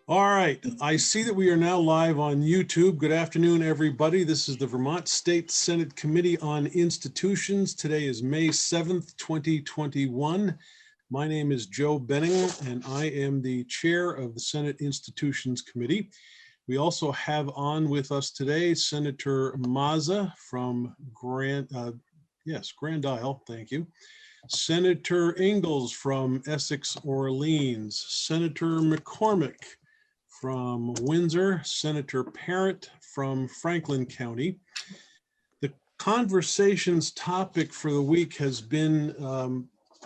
All right, I see that we are now live on YouTube. Good afternoon, everybody. This is the Vermont State Senate Committee on Institutions. Today is May 7th, 2021. My name is Joe Benning, and I am the chair of the Senate Institutions Committee. We also have on with us today Senator Mazza from Grand Isle, thank you. Senator Ingalls from Essex Orleans, Senator McCormick from Windsor, Senator Parent from Franklin County. The conversation's topic for the week has been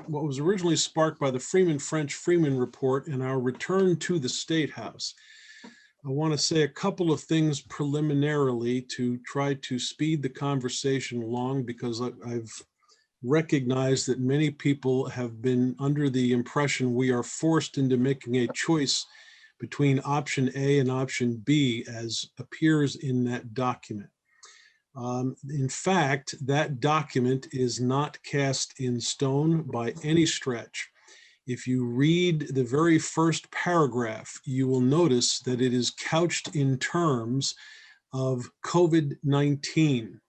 what was originally sparked by the Freeman report and our return to the State House. I want to say a couple of things preliminarily to try to speed the conversation along, because I've recognized that many people have been under the impression we are forced into making a choice between option A and option B, as appears in that document. In fact, that document is not cast in stone by any stretch. If you read the very first paragraph, you will notice that it is couched in terms of COVID-19.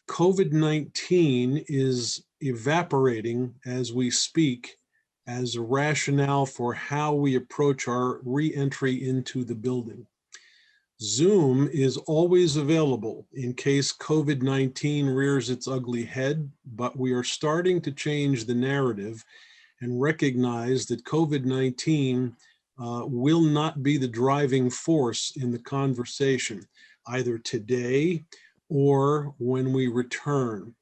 COVID-19 is evaporating as we speak as a rationale for how we approach our re-entry into the building. Zoom is always available in case COVID-19 rears its ugly head, but we are starting to change the narrative and recognize that COVID-19 will not be the driving force in the conversation, either today or when we return.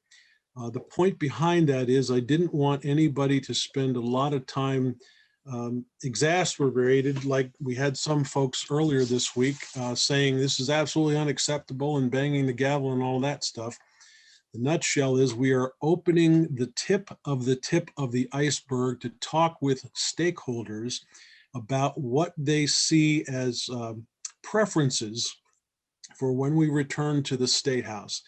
The point behind that is I didn't want anybody to spend a lot of time exasperated, like we had some folks earlier this week saying this is absolutely unacceptable and banging the gavel and all that stuff. The nutshell is we are opening the tip of the iceberg to talk with stakeholders about what they see as preferences for when we return to the State House.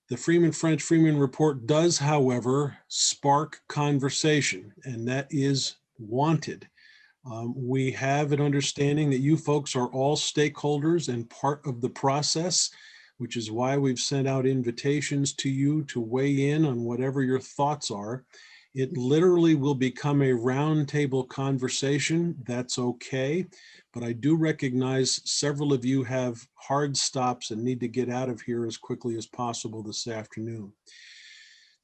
The Freeman report does, however, spark conversation, and that is wanted. We have an understanding that you folks are all stakeholders and part of the process, which is why we've sent out invitations to you to weigh in on whatever your thoughts are. It literally will become a roundtable conversation. That's okay. But I do recognize several of you have hard stops and need to get out of here as quickly as possible this afternoon.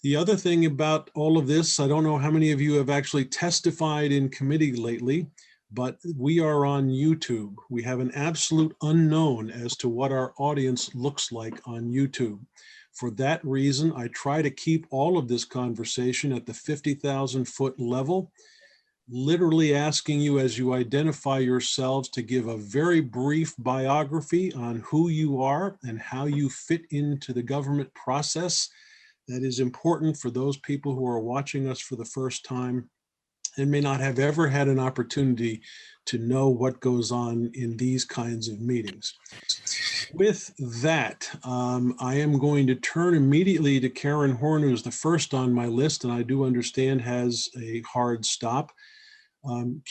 The other thing about all of this, I don't know how many of you have actually testified in committee lately, but we are on YouTube. We have an absolute unknown as to what our audience looks like on YouTube. For that reason, I try to keep all of this conversation at the 50,000-foot level, literally asking you as you identify yourselves to give a very brief biography on who you are and how you fit into the government process. That is important for those people who are watching us for the first time and may not have ever had an opportunity to know what goes on in these kinds of meetings. With that, I am going to turn immediately to Karen Horn, who's the first on my list, and I do understand has a hard stop.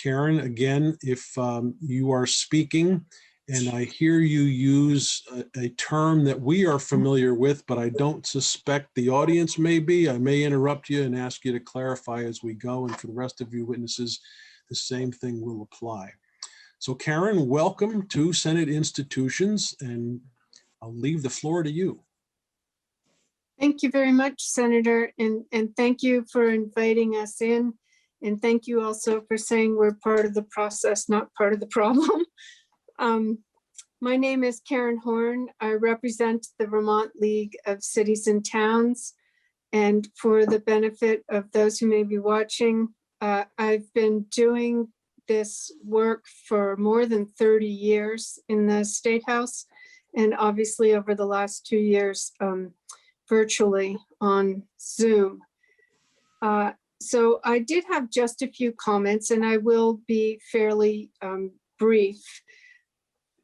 Karen, again, if you are speaking and I hear you use a term that we are familiar with, but I don't suspect the audience may be, I may interrupt you and ask you to clarify as we go. And for the rest of you witnesses, the same thing will apply. So Karen, welcome to Senate Institutions, and I'll leave the floor to you. Thank you very much, Senator, and thank you for inviting us in. And thank you also for saying we're part of the process, not part of the problem. My name is Karen Horn. I represent the Vermont League of Cities and Towns. And for the benefit of those who may be watching, I've been doing this work for more than 30 years in the State House, and obviously over the last 2 years, virtually on Zoom. So I did have just a few comments, and I will be fairly brief.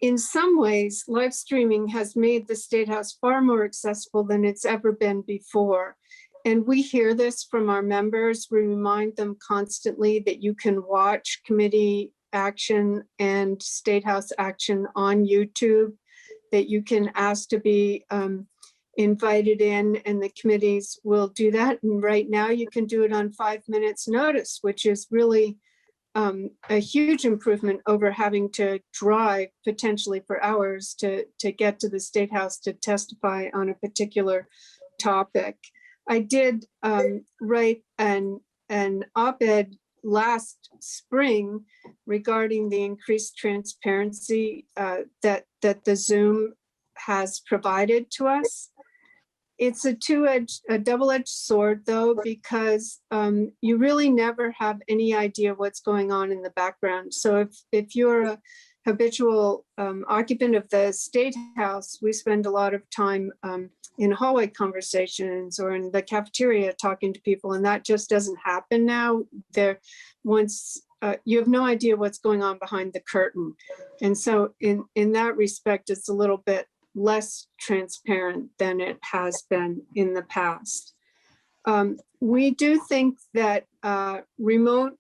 In some ways, live streaming has made the State House far more accessible than it's ever been before. And we hear this from our members. We remind them constantly that you can watch committee action and State House action on YouTube that you can ask to be invited in, and the committees will do that. And right now you can do it on 5 minutes notice, which is really a huge improvement over having to drive potentially for hours to get to the State House to testify on a particular topic. I did write an op-ed last spring regarding the increased transparency that the Zoom has provided to us. It's a double-edged sword, though, because you really never have any idea what's going on in the background. So if you're a habitual occupant of the State House, we spend a lot of time in hallway conversations or in the cafeteria talking to people, and that just doesn't happen now. You have no idea what's going on behind the curtain. And so in that respect, it's a little bit less transparent than it has been in the past. We do think that remote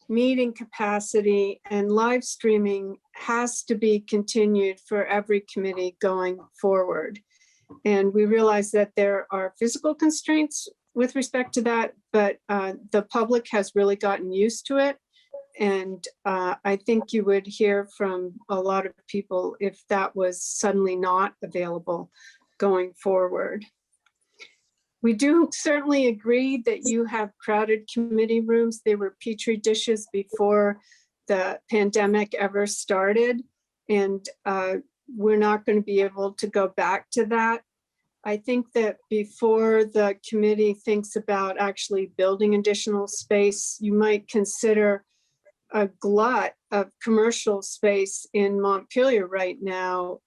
meeting capacity and live streaming has to be continued for every committee going forward. And we realize that there are physical constraints with respect to that, but the public has really gotten used to it. And I think you would hear from a lot of people if that was suddenly not available going forward. We do certainly agree that you have crowded committee rooms. They were petri dishes before the pandemic ever started. And we're not going to be able to go back to that. I think that before the committee thinks about actually building additional space, you might consider a glut of commercial space in Montpelier right now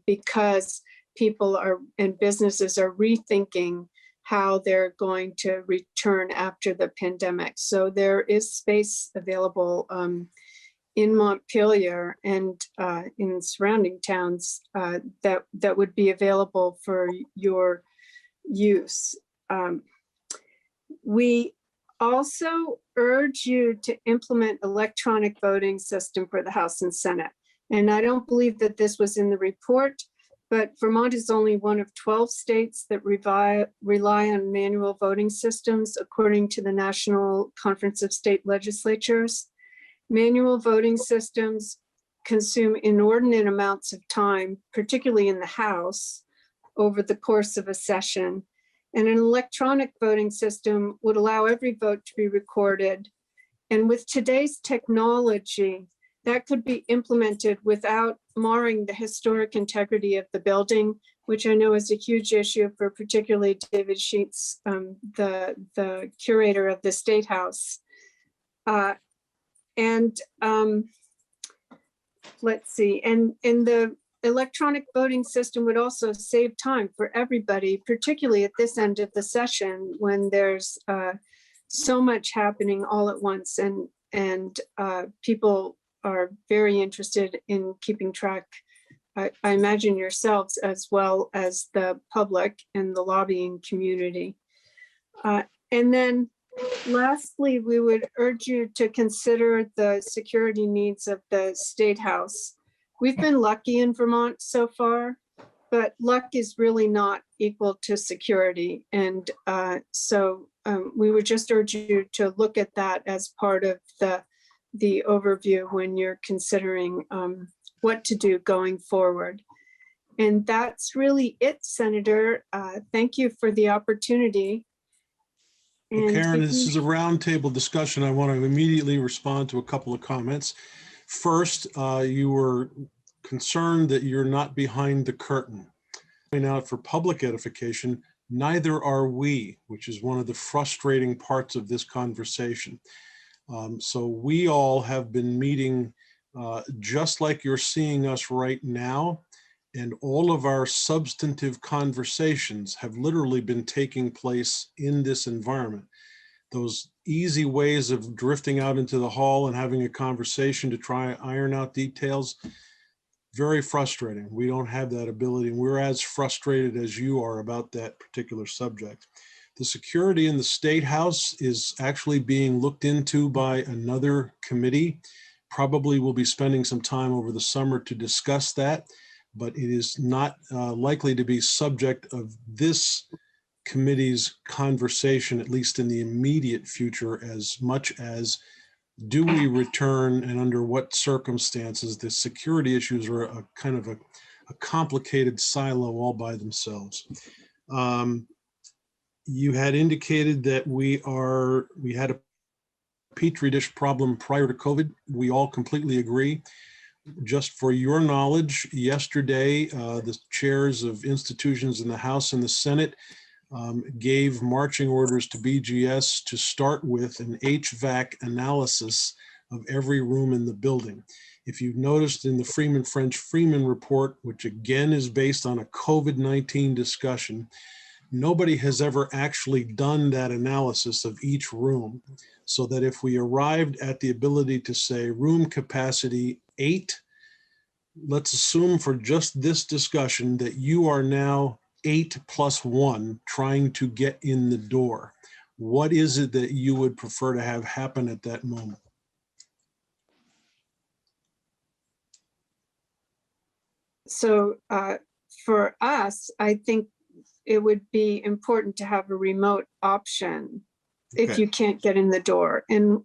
because people and businesses are rethinking how they're going to return after the pandemic. So there is space available in Montpelier and in surrounding towns that would be available for your use. We also urge you to implement electronic voting system for the House and Senate. And I don't believe that this was in the report, but Vermont is only one of 12 states that rely on manual voting systems, according to the National Conference of State Legislatures. Manual voting systems consume inordinate amounts of time, particularly in the House, over the course of a session. And an electronic voting system would allow every vote to be recorded. And with today's technology, that could be implemented without marring the historic integrity of the building, which I know is a huge issue for particularly David Sheets, the curator of the State House. Let's see, and the electronic voting system would also save time for everybody, particularly at this end of the session when there's so much happening all at once, and people are very interested in keeping track. I imagine yourselves as well as the public and the lobbying community. And then lastly, we would urge you to consider the security needs of the State House. We've been lucky in Vermont so far, but luck is really not equal to security. And so we would just urge you to look at that as part of the overview when you're considering what to do going forward. And that's really it, Senator. Thank you for the opportunity. Well, And Karen, this is a roundtable discussion. I want to immediately respond to a couple of comments. First, you were concerned that you're not behind the curtain. Now, for public edification, neither are we, which is one of the frustrating parts of this conversation. So we all have been meeting just like you're seeing us right now, and all of our substantive conversations have literally been taking place in this environment. Those easy ways of drifting out into the hall and having a conversation to try iron out details, very frustrating. We don't have that ability, and we're as frustrated as you are about that particular subject. The security in the State House is actually being looked into by another committee. Probably will be spending some time over the summer to discuss that, but it is not likely to be subject of this committee's conversation, at least in the immediate future, as much as do we return and under what circumstances. The security issues are a kind of a complicated silo all by themselves. You had indicated that we had a petri dish problem prior to COVID. We all completely agree. Just for your knowledge, yesterday, the chairs of institutions in the House and the Senate gave marching orders to BGS to start with an HVAC analysis of every room in the building. If you've noticed in the Freeman report, which again is based on a COVID-19 discussion, nobody has ever actually done that analysis of each room, so that if we arrived at the ability to say room capacity 8, let's assume for just this discussion that you are now 8 plus 1 trying to get in the door. What is it that you would prefer to have happen at that moment? So for us, I think it would be important to have a remote option if Okay. you can't get in the door. And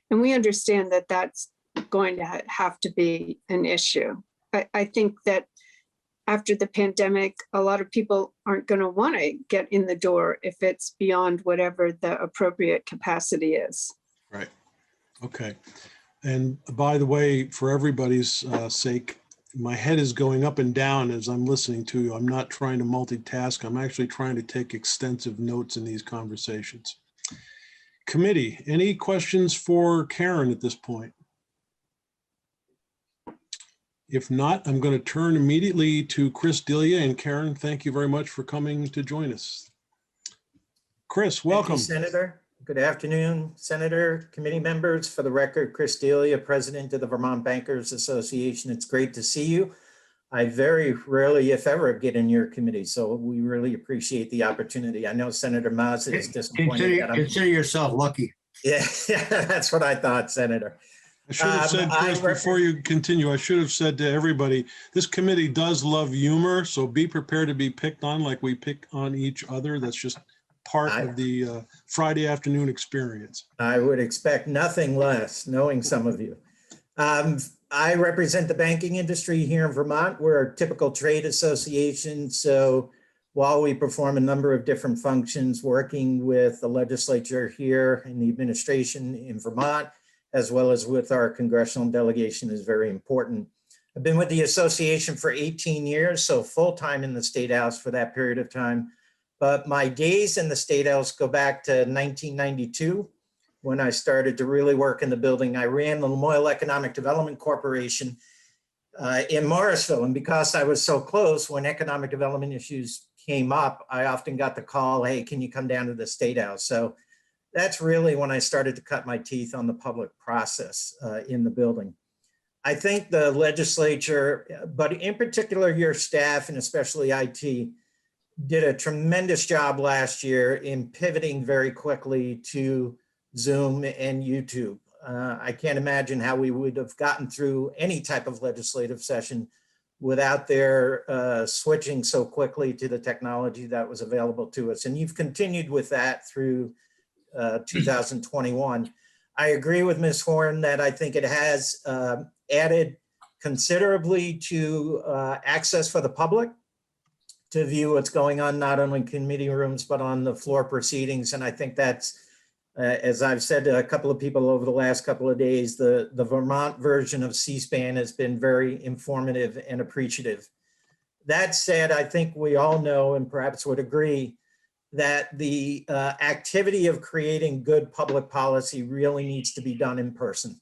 we understand that that's going to have to be an issue. I think that after the pandemic, a lot of people aren't going to want to get in the door if it's beyond whatever the appropriate capacity is. Right. Okay. And by the way, for everybody's sake, my head is going up and down as I'm listening to you. I'm not trying to multitask. I'm actually trying to take extensive notes in these conversations. Committee, any questions for Karen at this point? If not, I'm going to turn immediately to Chris Delia. And Karen, thank you very much for coming to join us. Chris, welcome. Thank you, Senator. Good afternoon, Senator, committee members. For the record, Chris Delia, President of the Vermont Bankers Association. It's great to see you. I very rarely, if ever, get in your committee, so we really appreciate the opportunity. I know Senator Mazza is disappointed. Consider yourself lucky. Yeah, that's what I thought, Senator. I should have said, Chris, before you continue, I should have said to everybody, this committee does love humor, so be prepared to be picked on like we pick on each other. That's just part of the Friday afternoon experience. I would expect nothing less, knowing some of you. I represent the banking industry here in Vermont. We're a typical trade association, so while we perform a number of different functions, working with the legislature here and the administration in Vermont, as well as with our congressional delegation, is very important. I've been with the association for 18 years, so full-time in the State House for that period of time. But my days in the State House go back to 1992, when I started to really work in the building. I ran the Lamoille Economic Development Corporation in Morrisville. And because I was so close, when economic development issues came up, I often got the call, hey, can you come down to the State House? So that's really when I started to cut my teeth on the public process in the building. I think the legislature, but in particular your staff and especially IT, did a tremendous job last year in pivoting very quickly to Zoom and YouTube. I can't imagine how we would have gotten through any type of legislative session without their switching so quickly to the technology that was available to us. And you've continued with that through 2021. I agree with Ms. Horn that I think it has added considerably to access for the public to view what's going on, not only in committee rooms, but on the floor proceedings. And I think that's, as I've said to a couple of people over the last couple of days, the Vermont version of C-SPAN has been very informative and appreciative. That said, I think we all know and perhaps would agree that the activity of creating good public policy really needs to be done in person.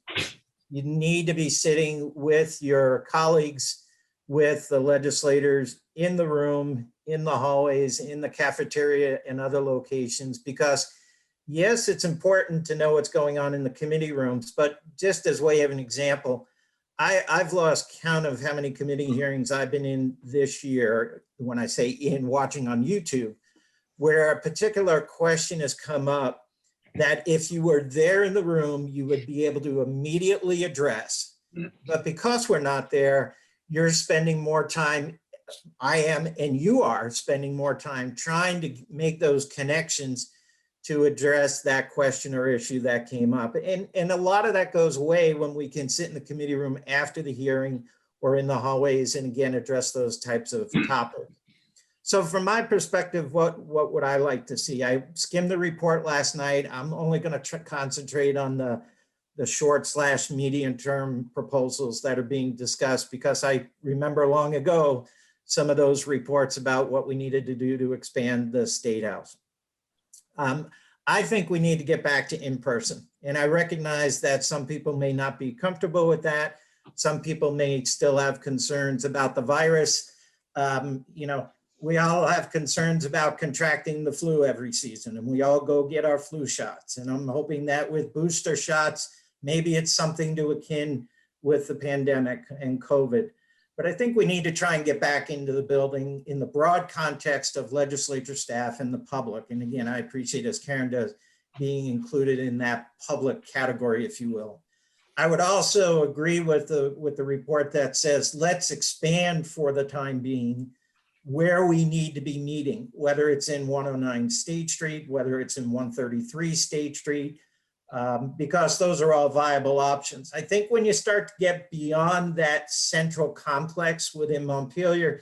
You need to be sitting with your colleagues, with the legislators in the room, in the hallways, in the cafeteria and other locations, because yes, it's important to know what's going on in the committee rooms, but just as way of an example, I've lost count of how many committee hearings I've been in this year. When I say in, watching on YouTube, where a particular question has come up that if you were there in the room, you would be able to immediately address. But because we're not there, you're spending more time, I am, and you are spending more time trying to make those connections to address that question or issue that came up. And a lot of that goes away when we can sit in the committee room after the hearing or in the hallways and again, address those types of topics. So from my perspective, what would I like to see? I skimmed the report last night. I'm only going to concentrate on the short/medium term proposals that are being discussed, because I remember long ago some of those reports about what we needed to do to expand the State House. I think we need to get back to in-person, and I recognize that some people may not be comfortable with that. Some people may still have concerns about the virus. You know, we all have concerns about contracting the flu every season, and we all go get our flu shots. And I'm hoping that with booster shots, maybe it's something to akin with the pandemic and COVID. But I think we need to try and get back into the building in the broad context of legislature staff and the public. And again, I appreciate, as Karen does, being included in that public category, if you will. I would also agree with the report that says, let's expand for the time being where we need to be meeting, whether it's in 109 State Street, whether it's in 133 State Street, because those are all viable options. I think when you start to get beyond that central complex within Montpelier,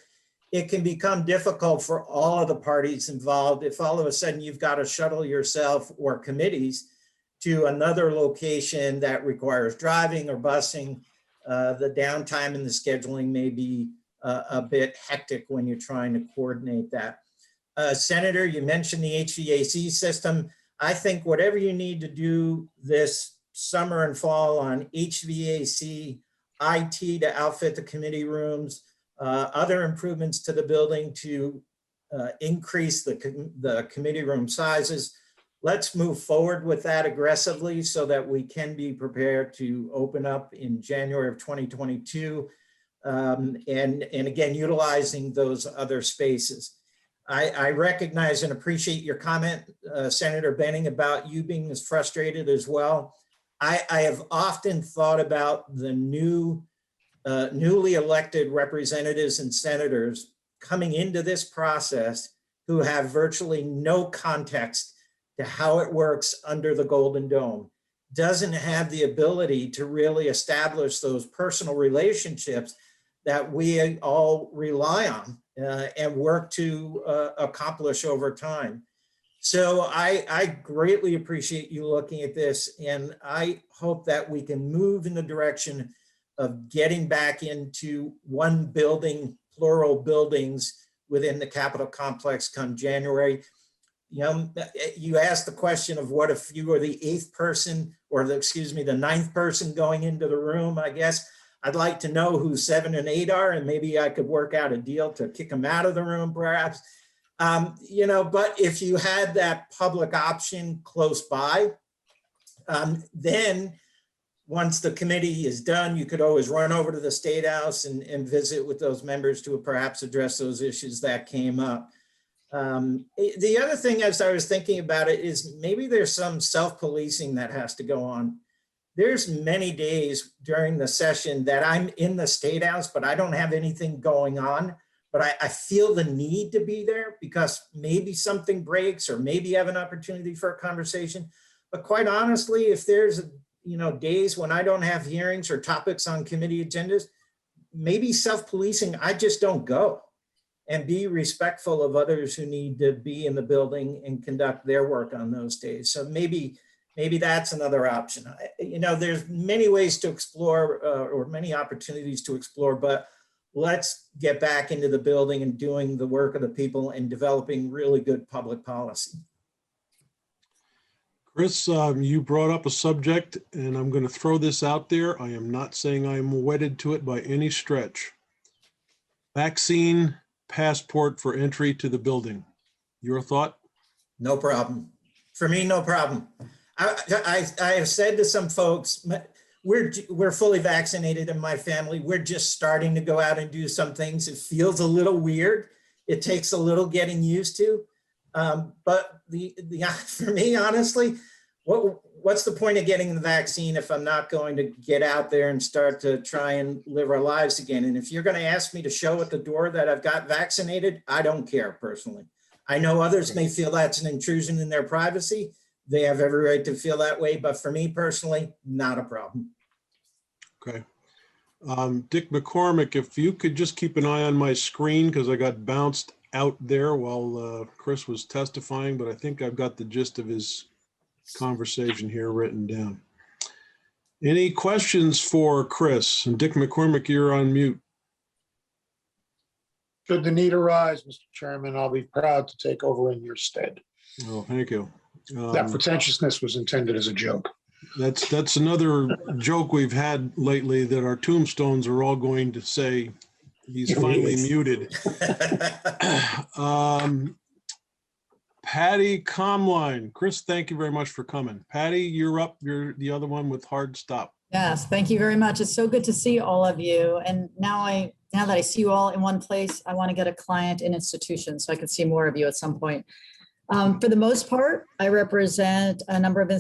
it can become difficult for all of the parties involved if all of a sudden you've got to shuttle yourself or committees to another location that requires driving or busing. The downtime and the scheduling may be a bit hectic when you're trying to coordinate that. Senator, you mentioned the HVAC system. I think whatever you need to do this summer and fall on HVAC, IT to outfit the committee rooms, other improvements to the building to increase the committee room sizes. Let's move forward with that aggressively so that we can be prepared to open up in January of 2022. And again, utilizing those other spaces. I recognize and appreciate your comment, Senator Benning, about you being as frustrated as well. I have often thought about the newly elected representatives and senators coming into this process who have virtually no context to how it works under the Golden Dome, doesn't have the ability to really establish those personal relationships that we all rely on and work to accomplish over time. So I greatly appreciate you looking at this, and I hope that we can move in the direction of getting back into one building, plural buildings within the Capitol complex come January. You know, you asked the question of what if you were the 8th person or the ninth person going into the room. I guess I'd like to know who 7 and 8 are, and maybe I could work out a deal to kick them out of the room, perhaps. You know, but if you had that public option close by, then once the committee is done, you could always run over to the State House and visit with those members to perhaps address those issues that came up. The other thing, as I was thinking about it, is maybe there's some self-policing that has to go on. There's many days during the session that I'm in the State House, but I don't have anything going on. But I feel the need to be there because maybe something breaks or maybe have an opportunity for a conversation. But quite honestly, if there's days when I don't have hearings or topics on committee agendas, maybe self-policing, I just don't go, and be respectful of others who need to be in the building and conduct their work on those days. So maybe that's another option. There's many ways to explore or many opportunities to explore, but let's get back into the building and doing the work of the people and developing really good public policy. Chris, you brought up a subject, and I'm going to throw this out there. I am not saying I am wedded to it by any stretch. Vaccine passport for entry to the building. Your thought? No problem. For me, no problem. I have said to some folks, we're fully vaccinated in my family. We're just starting to go out and do some things. It feels a little weird. It takes a little getting used to. But for me, honestly, what's the point of getting the vaccine if I'm not going to get out there and start to try and live our lives again? And if you're going to ask me to show at the door that I've got vaccinated, I don't care personally. I know others may feel that's an intrusion in their privacy. They have every right to feel that way. But for me personally, not a problem. Okay. Dick McCormick, if you could just keep an eye on my screen because I got bounced out there while Chris was testifying, but I think I've got the gist of his conversation here written down. Any questions for Chris? And Dick McCormick, you're on mute. Should the need arise, Mr. Chairman, I'll be proud to take over in your stead. Oh, thank you. That pretentiousness was intended as a joke. That's another joke we've had lately, that our tombstones are all going to say he's finally muted. Patty Comline. Chris, thank you very much for coming. Patty, you're up. You're the other one with hard stop. Yes, thank you very much. It's so good to see all of you. And now that I see you all in one place, I want to get a client in institution so I can see more of you at some point. For the most part, I represent a number of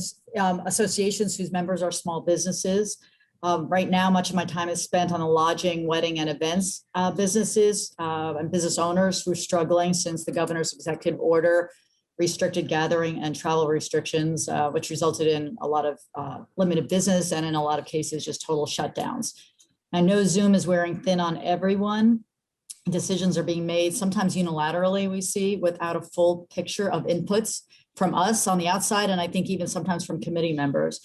associations whose members are small businesses. Right now, much of my time is spent on the lodging, wedding, and events businesses and business owners who are struggling since the governor's executive order restricted gathering and travel restrictions, which resulted in a lot of limited business and in a lot of cases, just total shutdowns. I know Zoom is wearing thin on everyone. Decisions are being made, sometimes unilaterally, we see, without a full picture of inputs from us on the outside, and I think even sometimes from committee members.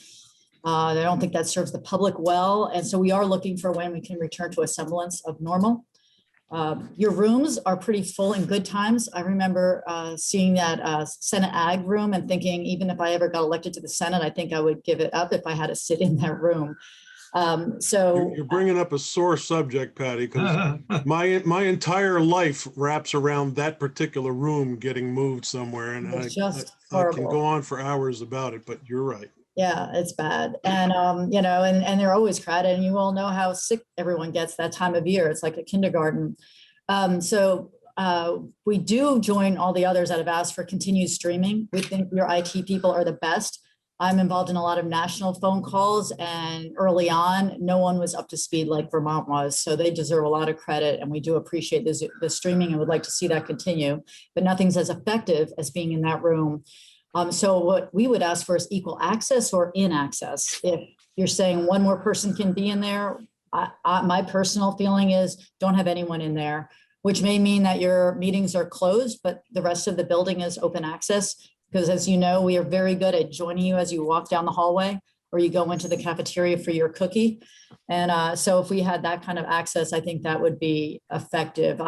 I don't think that serves the public well, and so we are looking for when we can return to a semblance of normal. Your rooms are pretty full in good times. I remember seeing that Senate Ag room and thinking, even if I ever got elected to the Senate, I think I would give it up if I had to sit in that room. So you're bringing up a sore subject, Patty, because my entire life wraps around that particular room getting moved somewhere, and I can go on for hours about it. But you're right. Yeah, it's bad. And, you know, and they're always crowded, and you all know how sick everyone gets that time of year. It's like a kindergarten. So we do join all the others that have asked for continued streaming. We think your IT people are the best. I'm involved in a lot of national phone calls, and early on, no one was up to speed like Vermont was. So they deserve a lot of credit, and we do appreciate the streaming and would like to see that continue, but nothing's as effective as being in that room. So what we would ask for is equal access or in access. If you're saying one more person can be in there, my personal feeling is don't have anyone in there, which may mean that your meetings are closed, but the rest of the building is open access. Because as you know, we are very good at joining you as you walk down the hallway or you go into the cafeteria for your cookie. And so if we had that kind of access, I think that would be effective.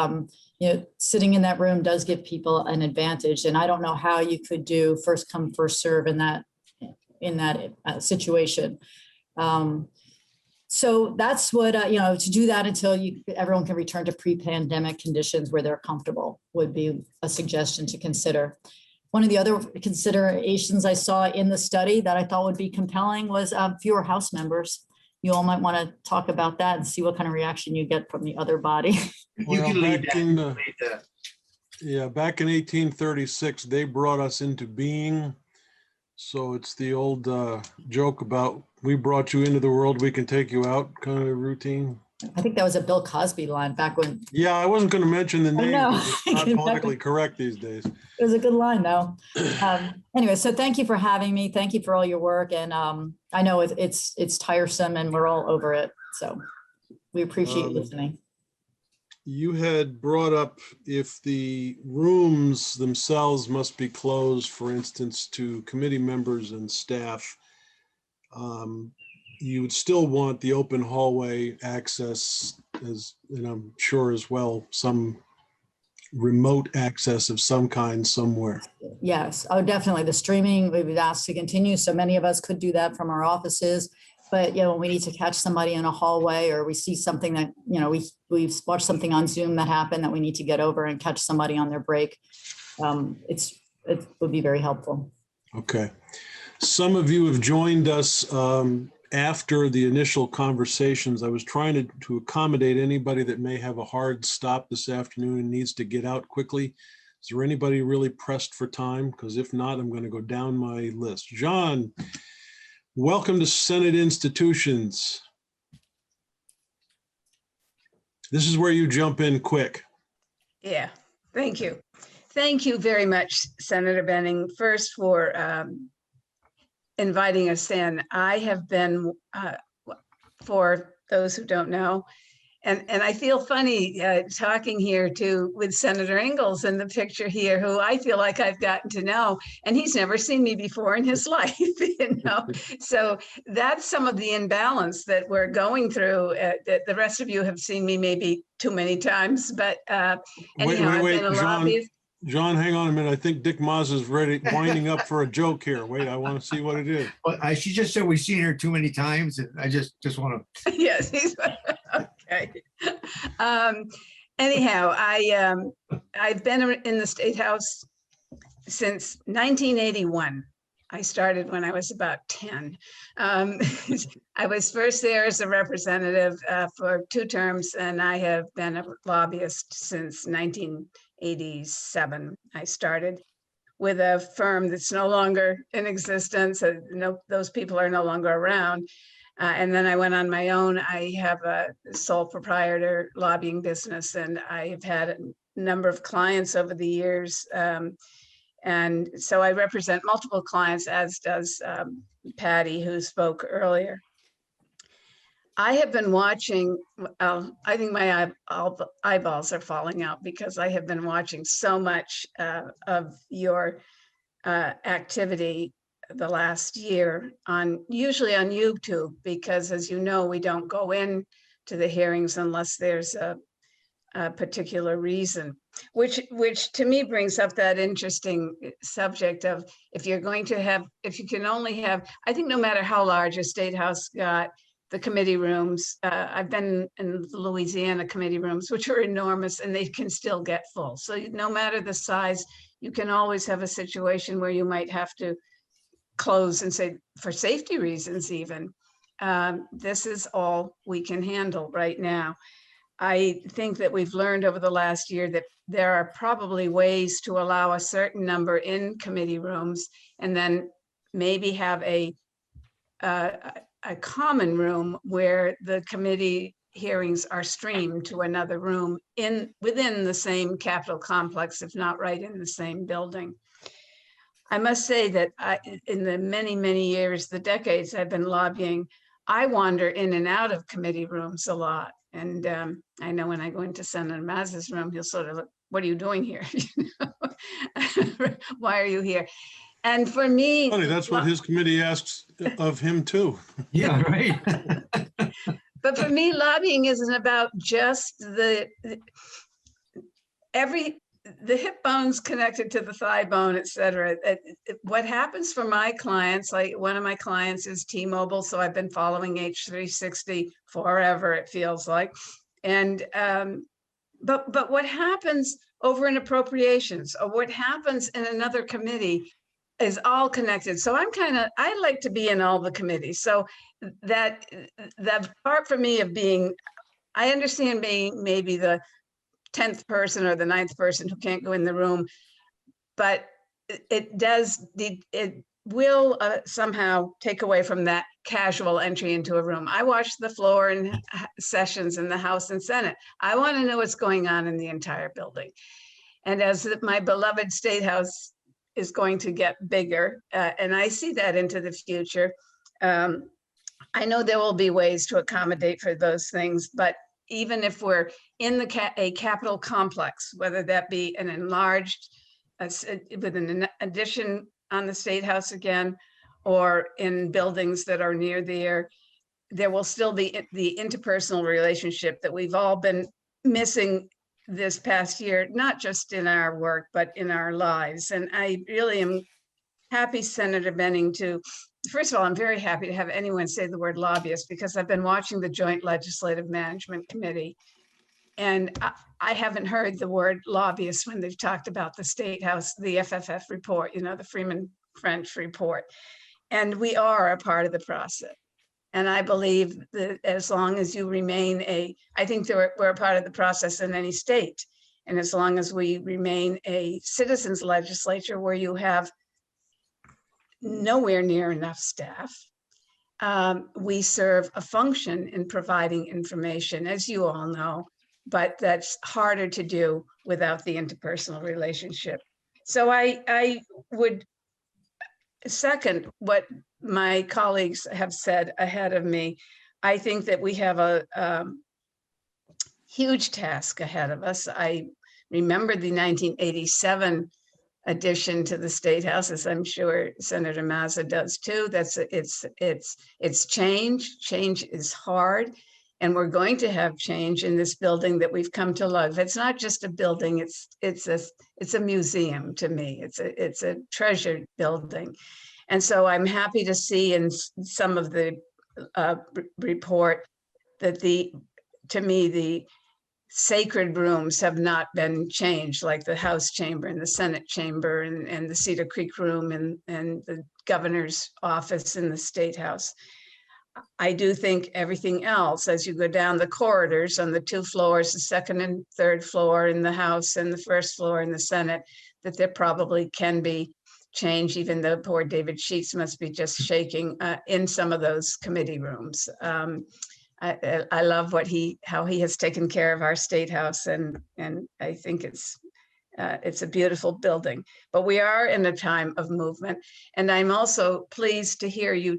You know, sitting in that room does give people an advantage. And I don't know how you could do first come, first serve in that situation. So that's what, you know, to do that until everyone can return to pre-pandemic conditions where they're comfortable would be a suggestion to consider. One of the other considerations I saw in the study that I thought would be compelling was fewer House members. You all might want to talk about that and see what kind of reaction you get from the other body. Well, back in 1836, they brought us into being. So it's the old joke about we brought you into the world, we can take you out kind of routine. I think that was a Bill Cosby line back when. Yeah, I wasn't going to mention the name. It's not It politically correct these days. was a good line though. Anyway, so thank you for having me. Thank you for all your work. And I know it's tiresome and we're all over it. So we appreciate listening. You had brought up if the rooms themselves must be closed, for instance, to committee members and staff, you would still want the open hallway access, and I'm sure as well, some remote access of some kind somewhere. Yes, oh, definitely. The streaming, we would ask to continue. So many of us could do that from our offices. But, you know, when we need to catch somebody in a hallway or we see something that, you know, we've watched something on Zoom that happened that we need to get over and catch somebody on their break, it would be very helpful. Okay. Some of you have joined us after the initial conversations. I was trying to accommodate anybody that may have a hard stop this afternoon and needs to get out quickly. Is there anybody really pressed for time? Because if not, I'm going to go down my list. John, welcome to Senate Institutions. This is where you jump in quick. Yeah, thank you. Thank you very much, Senator Benning, first for inviting us in. I have been, for those who don't know, and I feel funny talking here too with Senator Ingalls in the picture here, who I feel like I've gotten to know, and he's never seen me before in his life, you know. So that's some of the imbalance that we're going through. That the rest of you have seen me maybe too many times, but anyhow, I've been a lobbyist. John, hang on a minute. I think Dick Maas is ready, winding up for a joke here. Wait, I want to see what it is. Well, she just said we've seen her too many times. And I just want to. Yes, he's okay. Anyhow, I've been in the State House since 1981. I started when I was about 10. I was first there as a representative for 2 terms, and I have been a lobbyist since 1987. I started with a firm that's no longer in existence. No, those people are no longer around. And then I went on my own. I have a sole proprietor lobbying business, and I have had a number of clients over the years. And so I represent multiple clients, as does Patty, who spoke earlier. I have been watching, I think my eyeballs are falling out because I have been watching so much of your activity the last year, usually on YouTube, because as you know, we don't go in to the hearings unless there's a particular reason, which to me brings up that interesting subject of if you can only have, I think no matter how large a state house got, the committee rooms, I've been in Louisiana committee rooms, which are enormous, and they can still get full. So no matter the size, you can always have a situation where you might have to close and say, for safety reasons even, this is all we can handle right now. I think that we've learned over the last year that there are probably ways to allow a certain number in committee rooms and then maybe have a common room where the committee hearings are streamed to another room within the same Capitol complex, if not right in the same building. I must say that in the many, many years, the decades I've been lobbying, I wander in and out of committee rooms a lot. And I know when I go into Senator Maz's room, he'll sort of look, what are you doing here? You know? Why are you here? And for me— Funny, that's what his committee asks of him too. Yeah, right. But for me, lobbying isn't about just the hip bones connected to the thigh bone, et cetera. What happens for my clients, like one of my clients is T-Mobile, so I've been following H360 forever, it feels like. And but what happens over in appropriations or what happens in another committee is all connected. So I like to be in all the committees. So that part for me of being, I understand being maybe the 10th person or the 9th person who can't go in the room, but it will somehow take away from that casual entry into a room. I watch the floor and sessions in the House and Senate. I want to know what's going on in the entire building. And as my beloved State House is going to get bigger, and I see that into the future, I know there will be ways to accommodate for those things, but even if we're in a Capitol complex, whether that be an enlarged, with an addition on the State House again, or in buildings that are near there will still be the interpersonal relationship that we've all been missing this past year, not just in our work, but in our lives. And I really am happy, Senator Benning, first of all, I'm very happy to have anyone say the word lobbyist, because I've been watching the Joint Legislative Management Committee, and I haven't heard the word lobbyist when they've talked about the State House, the FFF report, you know, the Freeman French report. And we are a part of the process. And I believe that as long as you remain I think we're a part of the process in any state. And as long as we remain a citizens legislature where you have nowhere near enough staff, we serve a function in providing information, as you all know, but that's harder to do without the interpersonal relationship. So I would second what my colleagues have said ahead of me. I think that we have a huge task ahead of us. I remember the 1987 addition to the State House, as I'm sure Senator Mazza does too. It's change. Change is hard, and we're going to have change in this building that we've come to love. It's not just a building; it's a museum to me. It's a treasured building, and so I'm happy to see in some of the report that to me the sacred rooms have not been changed, like the House chamber and the Senate chamber and the Cedar Creek room and the governor's office in the State House. I do think everything else, as you go down the corridors on the 2 floors, the 2nd and 3rd floor in the House and the 1st floor in the Senate, that there probably can be change, even though poor David Sheets must be just shaking in some of those committee rooms. I love how he has taken care of our State House, and I think it's a beautiful building. But we are in a time of movement, and I'm also pleased to hear you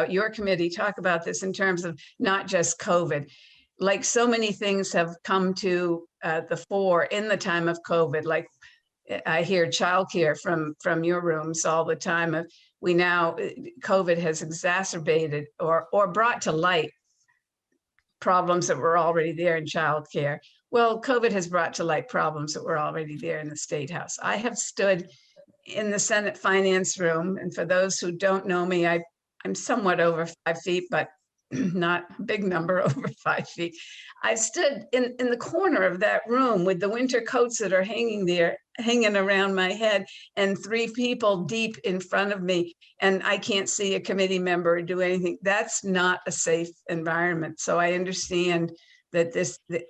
your committee talk about this in terms of not just COVID. Like so many things have come to the fore in the time of COVID, like I hear childcare from your rooms all the time. COVID has exacerbated or brought to light problems that were already there in childcare. Well, COVID has brought to light problems that were already there in the State House. I have stood in the Senate Finance room, and for those who don't know me, I'm somewhat over 5 feet, but not a big number over 5 feet. I've stood in the corner of that room with the winter coats that are hanging around my head, and 3 people deep in front of me, and I can't see a committee member or do anything. That's not a safe environment. So I understand that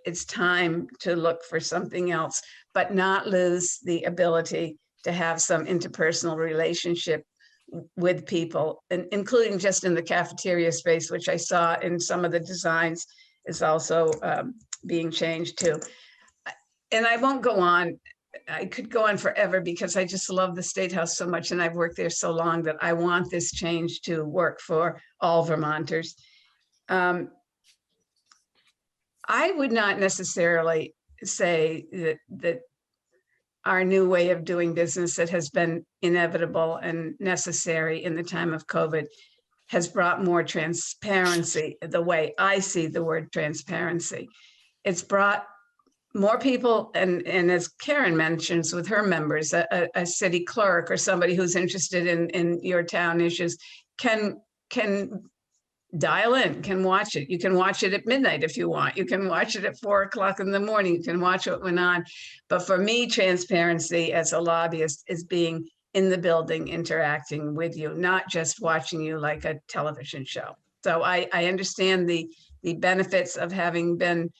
it's time to look for something else, but not lose the ability to have some interpersonal relationship with people, and including just in the cafeteria space, which I saw in some of the designs is also being changed too. And I won't go on. I could go on forever because I just love the State House so much, and I've worked there so long that I want this change to work for all Vermonters. I would not necessarily say that our new way of doing business that has been inevitable and necessary in the time of COVID has brought more transparency, the way I see the word transparency. It's brought more people, and as Karen mentions with her members, a city clerk or somebody who's interested in your town issues can dial in, can watch it. You can watch it at midnight if you want. You can watch it at 4 o'clock in the morning. You can watch what went on. But for me, transparency as a lobbyist is being in the building, interacting with you, not just watching you like a television show. So I understand the benefits of having been,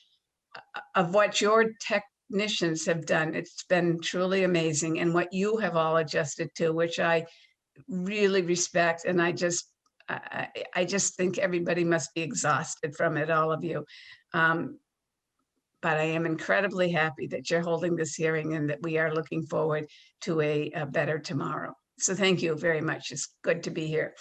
of what your technicians have done. It's been truly amazing, and what you have all adjusted to, which I really respect. And I just think everybody must be exhausted from it, all of you. But I am incredibly happy that you're holding this hearing and that we are looking forward to a better tomorrow. So thank you very much. It's good to be here.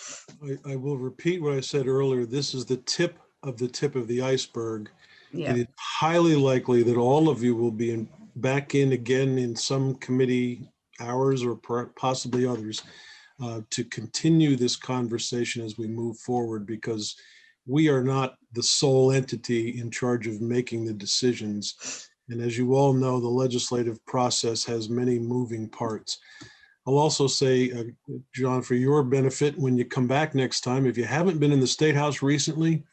I will repeat what I said earlier. This is the tip of the iceberg. Yeah. And it's highly likely that all of you will be back in again in some committee hours or possibly others to continue this conversation as we move forward, because we are not the sole entity in charge of making the decisions. And as you all know, the legislative process has many moving parts. I'll also say, John, for your benefit, when you come back next time, if you haven't been in the State House recently,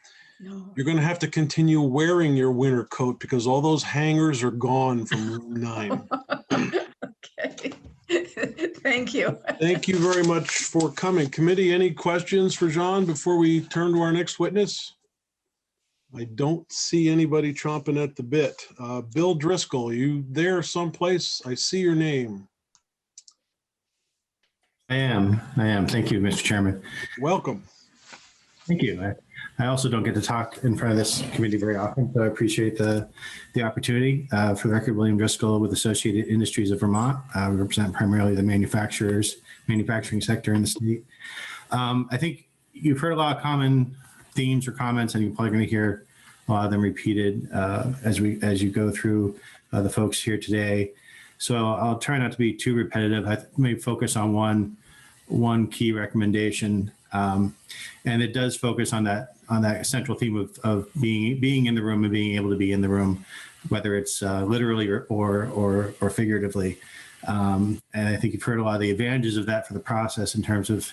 No. you're going to have to continue wearing your winter coat because all those hangers are gone from room 9. Okay. Thank you. Thank you very much for coming. Committee, any questions for John before we turn to our next witness? I don't see anybody chomping at the bit. Bill Driscoll, you there someplace? I see your name. I am. Thank you, Mr. Chairman. Welcome. Thank you. I also don't get to talk in front of this committee very often, so I appreciate the opportunity. For the record, William Driscoll with Associated Industries of Vermont. We represent primarily the manufacturing sector in the state. I think you've heard a lot of common themes or comments, and you're probably going to hear a lot of them repeated as you go through the folks here today. So I'll try not to be too repetitive. I may focus on one key recommendation, and it does focus on that central theme of being in the room and being able to be in the room, whether it's literally or figuratively. And I think you've heard a lot of the advantages of that for the process in terms of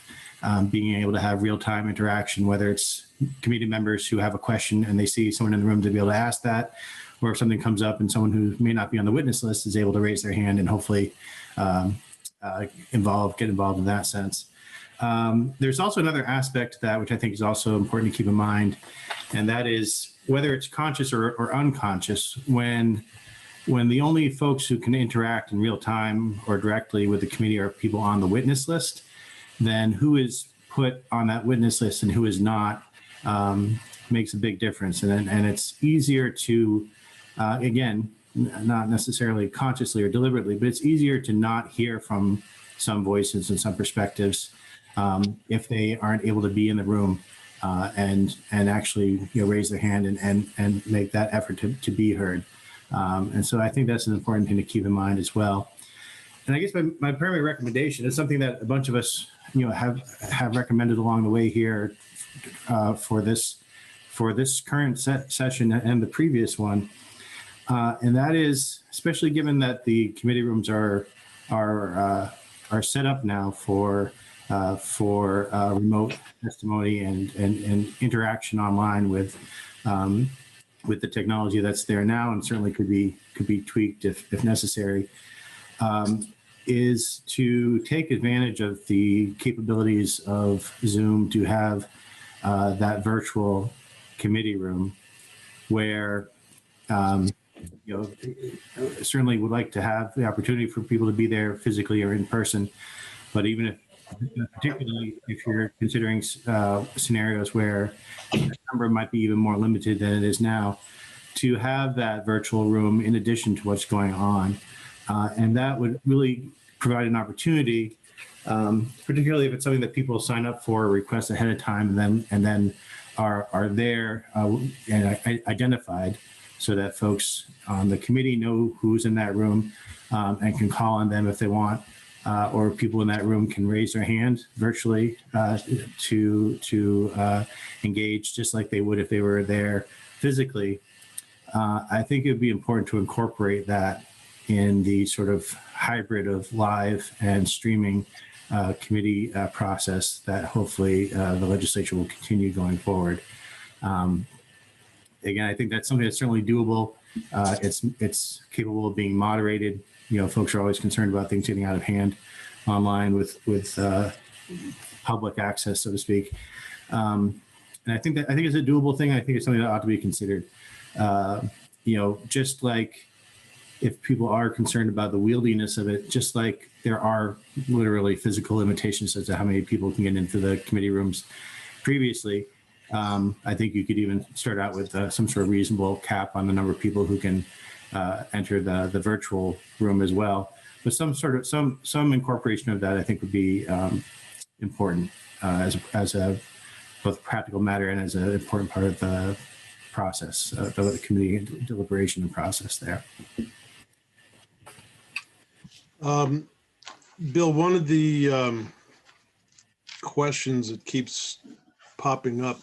being able to have real-time interaction, whether it's committee members who have a question and they see someone in the room to be able to ask that, or if something comes up and someone who may not be on the witness list is able to raise their hand and hopefully get involved in that sense. There's also another aspect to that, which I think is also important to keep in mind, and that is whether it's conscious or unconscious, when the only folks who can interact in real time or directly with the committee are people on the witness list, then who is put on that witness list and who is not makes a big difference. And it's easier to, again, not necessarily consciously or deliberately, but it's easier to not hear from some voices and some perspectives if they aren't able to be in the room and actually raise their hand and make that effort to be heard. And so I think that's an important thing to keep in mind as well. And I guess my primary recommendation is something that a bunch of us have recommended along the way here for this current session and the previous one. And that is, especially given that the committee rooms are set up now for remote testimony and interaction online with the technology that's there now, and certainly could be tweaked if necessary, is to take advantage of the capabilities of Zoom to have that virtual committee room where certainly would like to have the opportunity for people to be there physically or in person, but even if, particularly if you're considering scenarios where the number might be even more limited than it is now, to have that virtual room in addition to what's going on. And that would really provide an opportunity, particularly if it's something that people sign up for or request ahead of time and then are there and identified, so that folks on the committee know who's in that room and can call on them if they want, or people in that room can raise their hand virtually to engage just like they would if they were there physically. I think it would be important to incorporate that in the sort of hybrid of live and streaming committee process that hopefully the legislature will continue going forward. Again, I think that's something that's certainly doable. It's capable of being moderated. Folks are always concerned about things getting out of hand online with public access, so to speak. And I think it's a doable thing. I think it's something that ought to be considered. Just like if people are concerned about the wieldiness of it, just like there are literally physical limitations as to how many people can get into the committee rooms previously. I think you could even start out with some sort of reasonable cap on the number of people who can enter the virtual room as well. But some incorporation of that, I think, would be important as a both practical matter and as an important part of the process, the committee deliberation and process there. Bill, one of the questions that keeps popping up,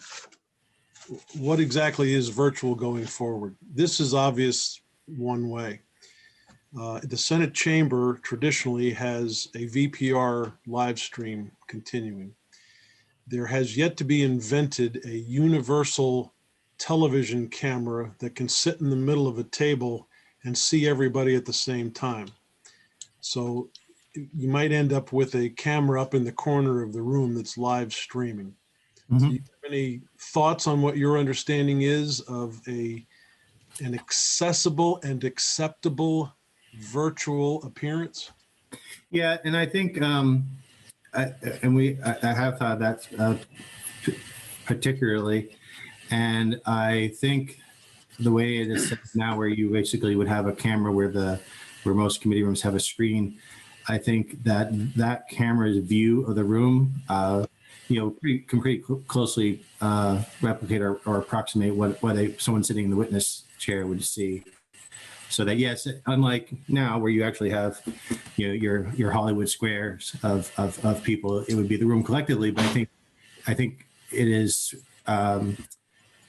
what exactly is virtual going forward? This is obvious one way. The Senate chamber traditionally has a VPR live stream continuing. There has yet to be invented a universal television camera that can sit in the middle of a table and see everybody at the same time. So you might end up with a camera up in the corner of the room that's live streaming. Mm-hmm. So you have any thoughts on what your understanding is of an accessible and acceptable virtual appearance? Yeah, and I think, I have thought that particularly, and I think the way it is set now, where you basically would have a camera where most committee rooms have a screen, I think that camera's view of the room, can pretty closely replicate or approximate what someone sitting in the witness chair would see. So that, yes, unlike now where you actually have, your Hollywood squares of people, it would be the room collectively. But I think it is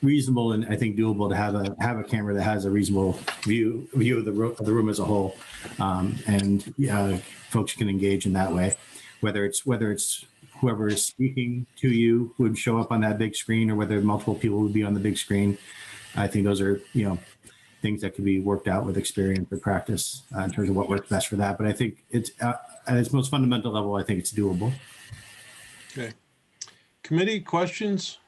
reasonable and I think doable to have a camera that has a reasonable view of the room as a whole, and folks can engage in that way, whether it's whoever is speaking to you would show up on that big screen, or whether multiple people would be on the big screen. I think those are things that could be worked out with experience or practice in terms of what works best for that. But I think it's at its most fundamental level, I think it's doable. Okay. Committee questions?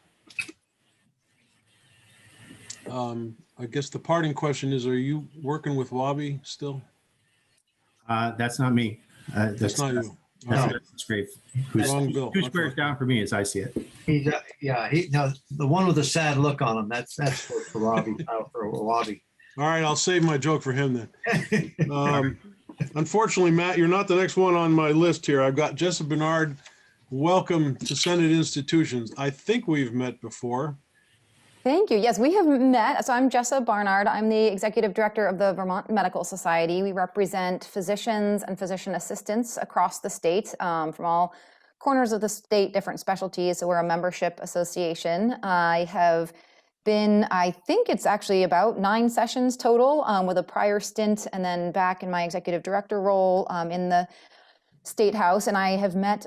I guess the parting question is, are you working with Wabi still? That's not me. That's not you. All right. That's great. Wrong bill. Two squares down for me as I see it. He's, no, the one with the sad look on him, that's for Robbie, for Robbie. All right, I'll save my joke for him then. Unfortunately, Matt, you're not the next one on my list here. I've got Jessa Bernard. Welcome to Senate Institutions. I think we've met before. Thank you. Yes, we have met. So I'm Jessa Barnard. I'm the executive director of the Vermont Medical Society. We represent physicians and physician assistants across the state, from all corners of the state, different specialties. So we're a membership association. I have been, I think it's actually about 9 sessions total, with a prior stint and then back in my executive director role in the State House, and I have met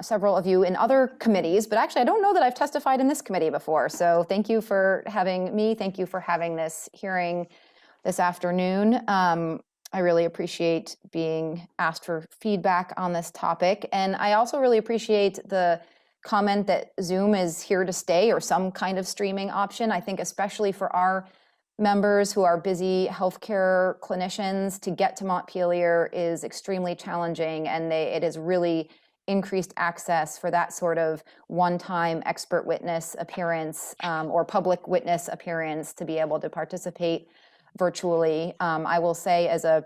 several of you in other committees, but actually I don't know that I've testified in this committee before. So thank you for having me. Thank you for having this hearing this afternoon. I really appreciate being asked for feedback on this topic. And I also really appreciate the comment that Zoom is here to stay, or some kind of streaming option. I think especially for our members who are busy healthcare clinicians, to get to Montpelier is extremely challenging, and it has really increased access for that sort of one-time expert witness appearance or public witness appearance to be able to participate virtually. I will say, as a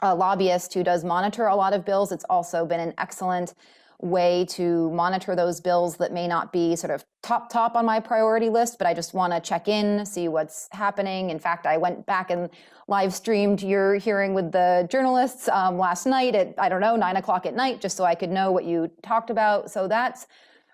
lobbyist who does monitor a lot of bills, it's also been an excellent way to monitor those bills that may not be sort of top on my priority list, but I just want to check in, see what's happening. In fact, I went back and live streamed your hearing with the journalists last night at, 9 o'clock at night, just so I could know what you talked about. So that's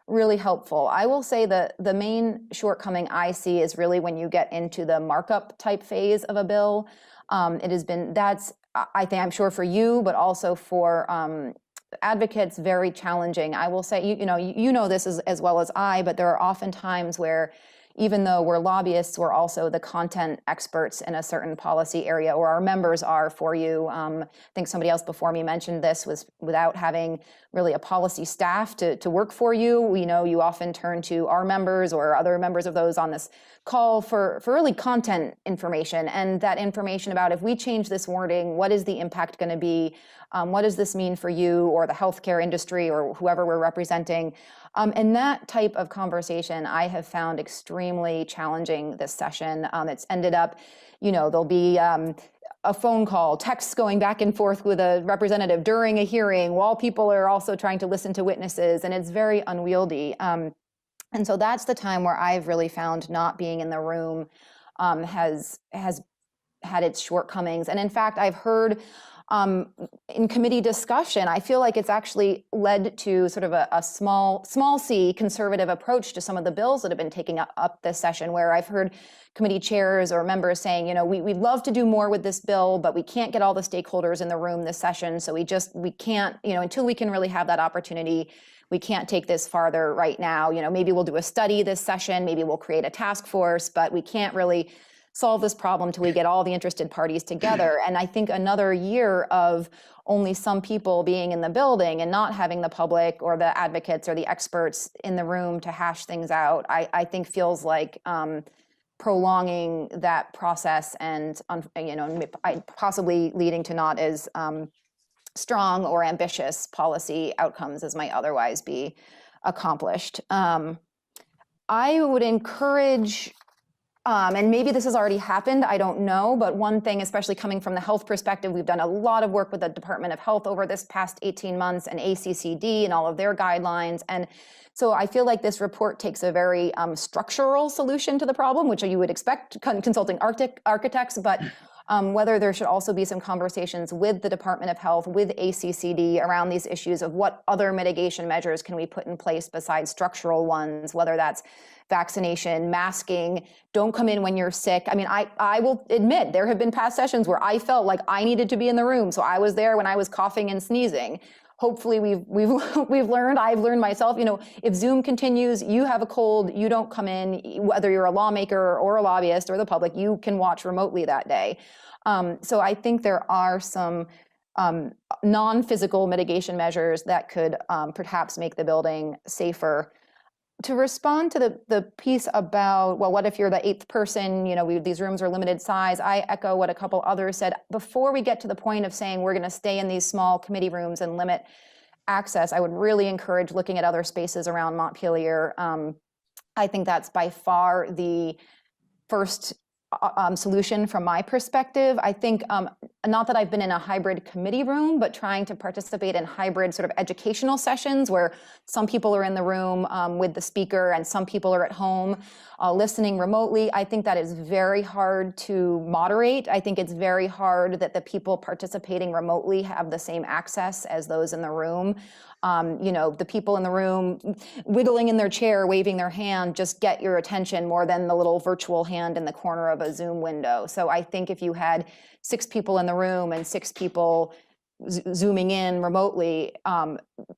really helpful. I will say that the main shortcoming I see is really when you get into the markup type phase of a bill. It has been, I think, I'm sure for you, but also for advocates, very challenging. I will say, you know this as well as I, but there are often times where, even though we're lobbyists, we're also the content experts in a certain policy area, or our members are for you. I think somebody else before me mentioned this, was without having really a policy staff to work for you. We know you often turn to our members or other members of those on this call for really content information, and that information about, if we change this wording, what is the impact going to be? What does this mean for you or the healthcare industry or whoever we're representing? And that type of conversation I have found extremely challenging this session. It's ended up, there'll be a phone call, texts going back and forth with a representative during a hearing while people are also trying to listen to witnesses, and it's very unwieldy. And so that's the time where I've really found not being in the room has had its shortcomings. And in fact, I've heard in committee discussion, I feel like it's actually led to sort of a small c conservative approach to some of the bills that have been taking up this session, where I've heard committee chairs or members saying, we'd love to do more with this bill, but we can't get all the stakeholders in the room this session. So we can't, until we can really have that opportunity, we can't take this farther right now. Maybe we'll do a study this session, maybe we'll create a task force, but we can't really solve this problem till we get all the interested parties together. And I think another year of only some people being in the building and not having the public or the advocates or the experts in the room to hash things out, I think feels like prolonging that process and, possibly leading to not as strong or ambitious policy outcomes as might otherwise be accomplished. I would encourage, and maybe this has already happened, I don't know, but one thing, especially coming from the health perspective, we've done a lot of work with the Department of Health over this past 18 months and ACCD and all of their guidelines. And so I feel like this report takes a very structural solution to the problem, which you would expect consulting architects, but whether there should also be some conversations with the Department of Health, with ACCD around these issues of what other mitigation measures can we put in place besides structural ones, whether that's vaccination, masking, don't come in when you're sick. I mean, I will admit there have been past sessions where I felt like I needed to be in the room. So I was there when I was coughing and sneezing. Hopefully we've learned, I've learned myself, if Zoom continues, you have a cold, you don't come in, whether you're a lawmaker or a lobbyist or the public, you can watch remotely that day. So I think there are some non-physical mitigation measures that could perhaps make the building safer. To respond to the piece about, well, what if you're the 8th person, these rooms are limited size, I echo what a couple others said. Before we get to the point of saying we're gonna stay in these small committee rooms and limit access, I would really encourage looking at other spaces around Montpelier. I think that's by far the first solution from my perspective. I think, not that I've been in a hybrid committee room, but trying to participate in hybrid sort of educational sessions where some people are in the room with the speaker and some people are at home listening remotely. I think that is very hard to moderate. I think it's very hard that the people participating remotely have the same access as those in the room. The people in the room wiggling in their chair, waving their hand, just get your attention more than the little virtual hand in the corner of a Zoom window. So I think if you had 6 people in the room and 6 people zooming in remotely,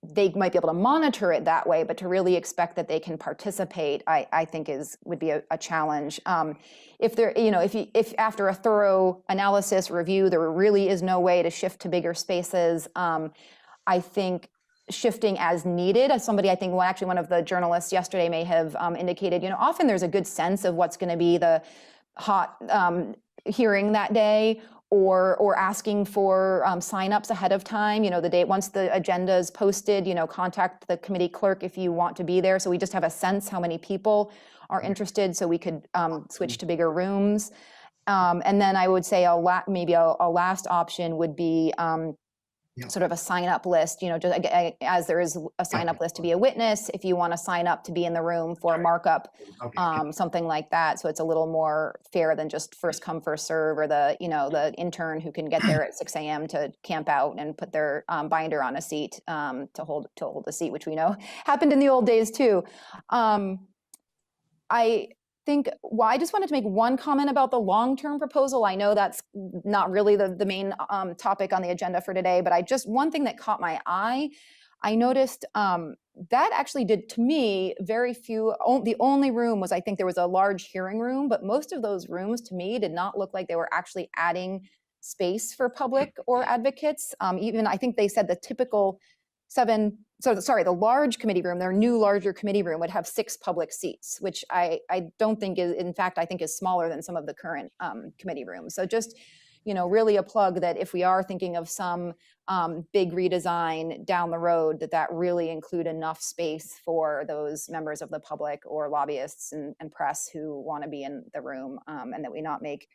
they might be able to monitor it that way, but to really expect that they can participate, I think would be a challenge. If after a thorough analysis review, there really is no way to shift to bigger spaces, I think shifting as needed. As somebody, I think, one of the journalists yesterday may have indicated, often there's a good sense of what's going to be the hot hearing that day, or asking for signups ahead of time. The day once the agenda is posted, contact the committee clerk if you want to be there. So we just have a sense how many people are interested, so we could switch to bigger rooms. And then I would say maybe a last option would be sort of a sign-up list, just as there is a sign-up list to be a witness, if you want to sign up to be in the room for a markup, something like that. So it's a little more fair than just first come, first serve, or the intern who can get there at 6 a.m. to camp out and put their binder on a seat to hold a seat, which we know happened in the old days too. I just wanted to make one comment about the long-term proposal. I know that's not really the main topic on the agenda for today, but one thing that caught my eye, I noticed that actually did, to me, very few, the only room was, I think there was a large hearing room, but most of those rooms to me did not look like they were actually adding space for public or advocates. Even I think they said the typical the large committee room, their new larger committee room would have 6 public seats, which I don't think is, in fact, I think is smaller than some of the current committee rooms. So just, really a plug that if we are thinking of some big redesign down the road, that really include enough space for those members of the public or lobbyists and press who want to be in the room, and that we not make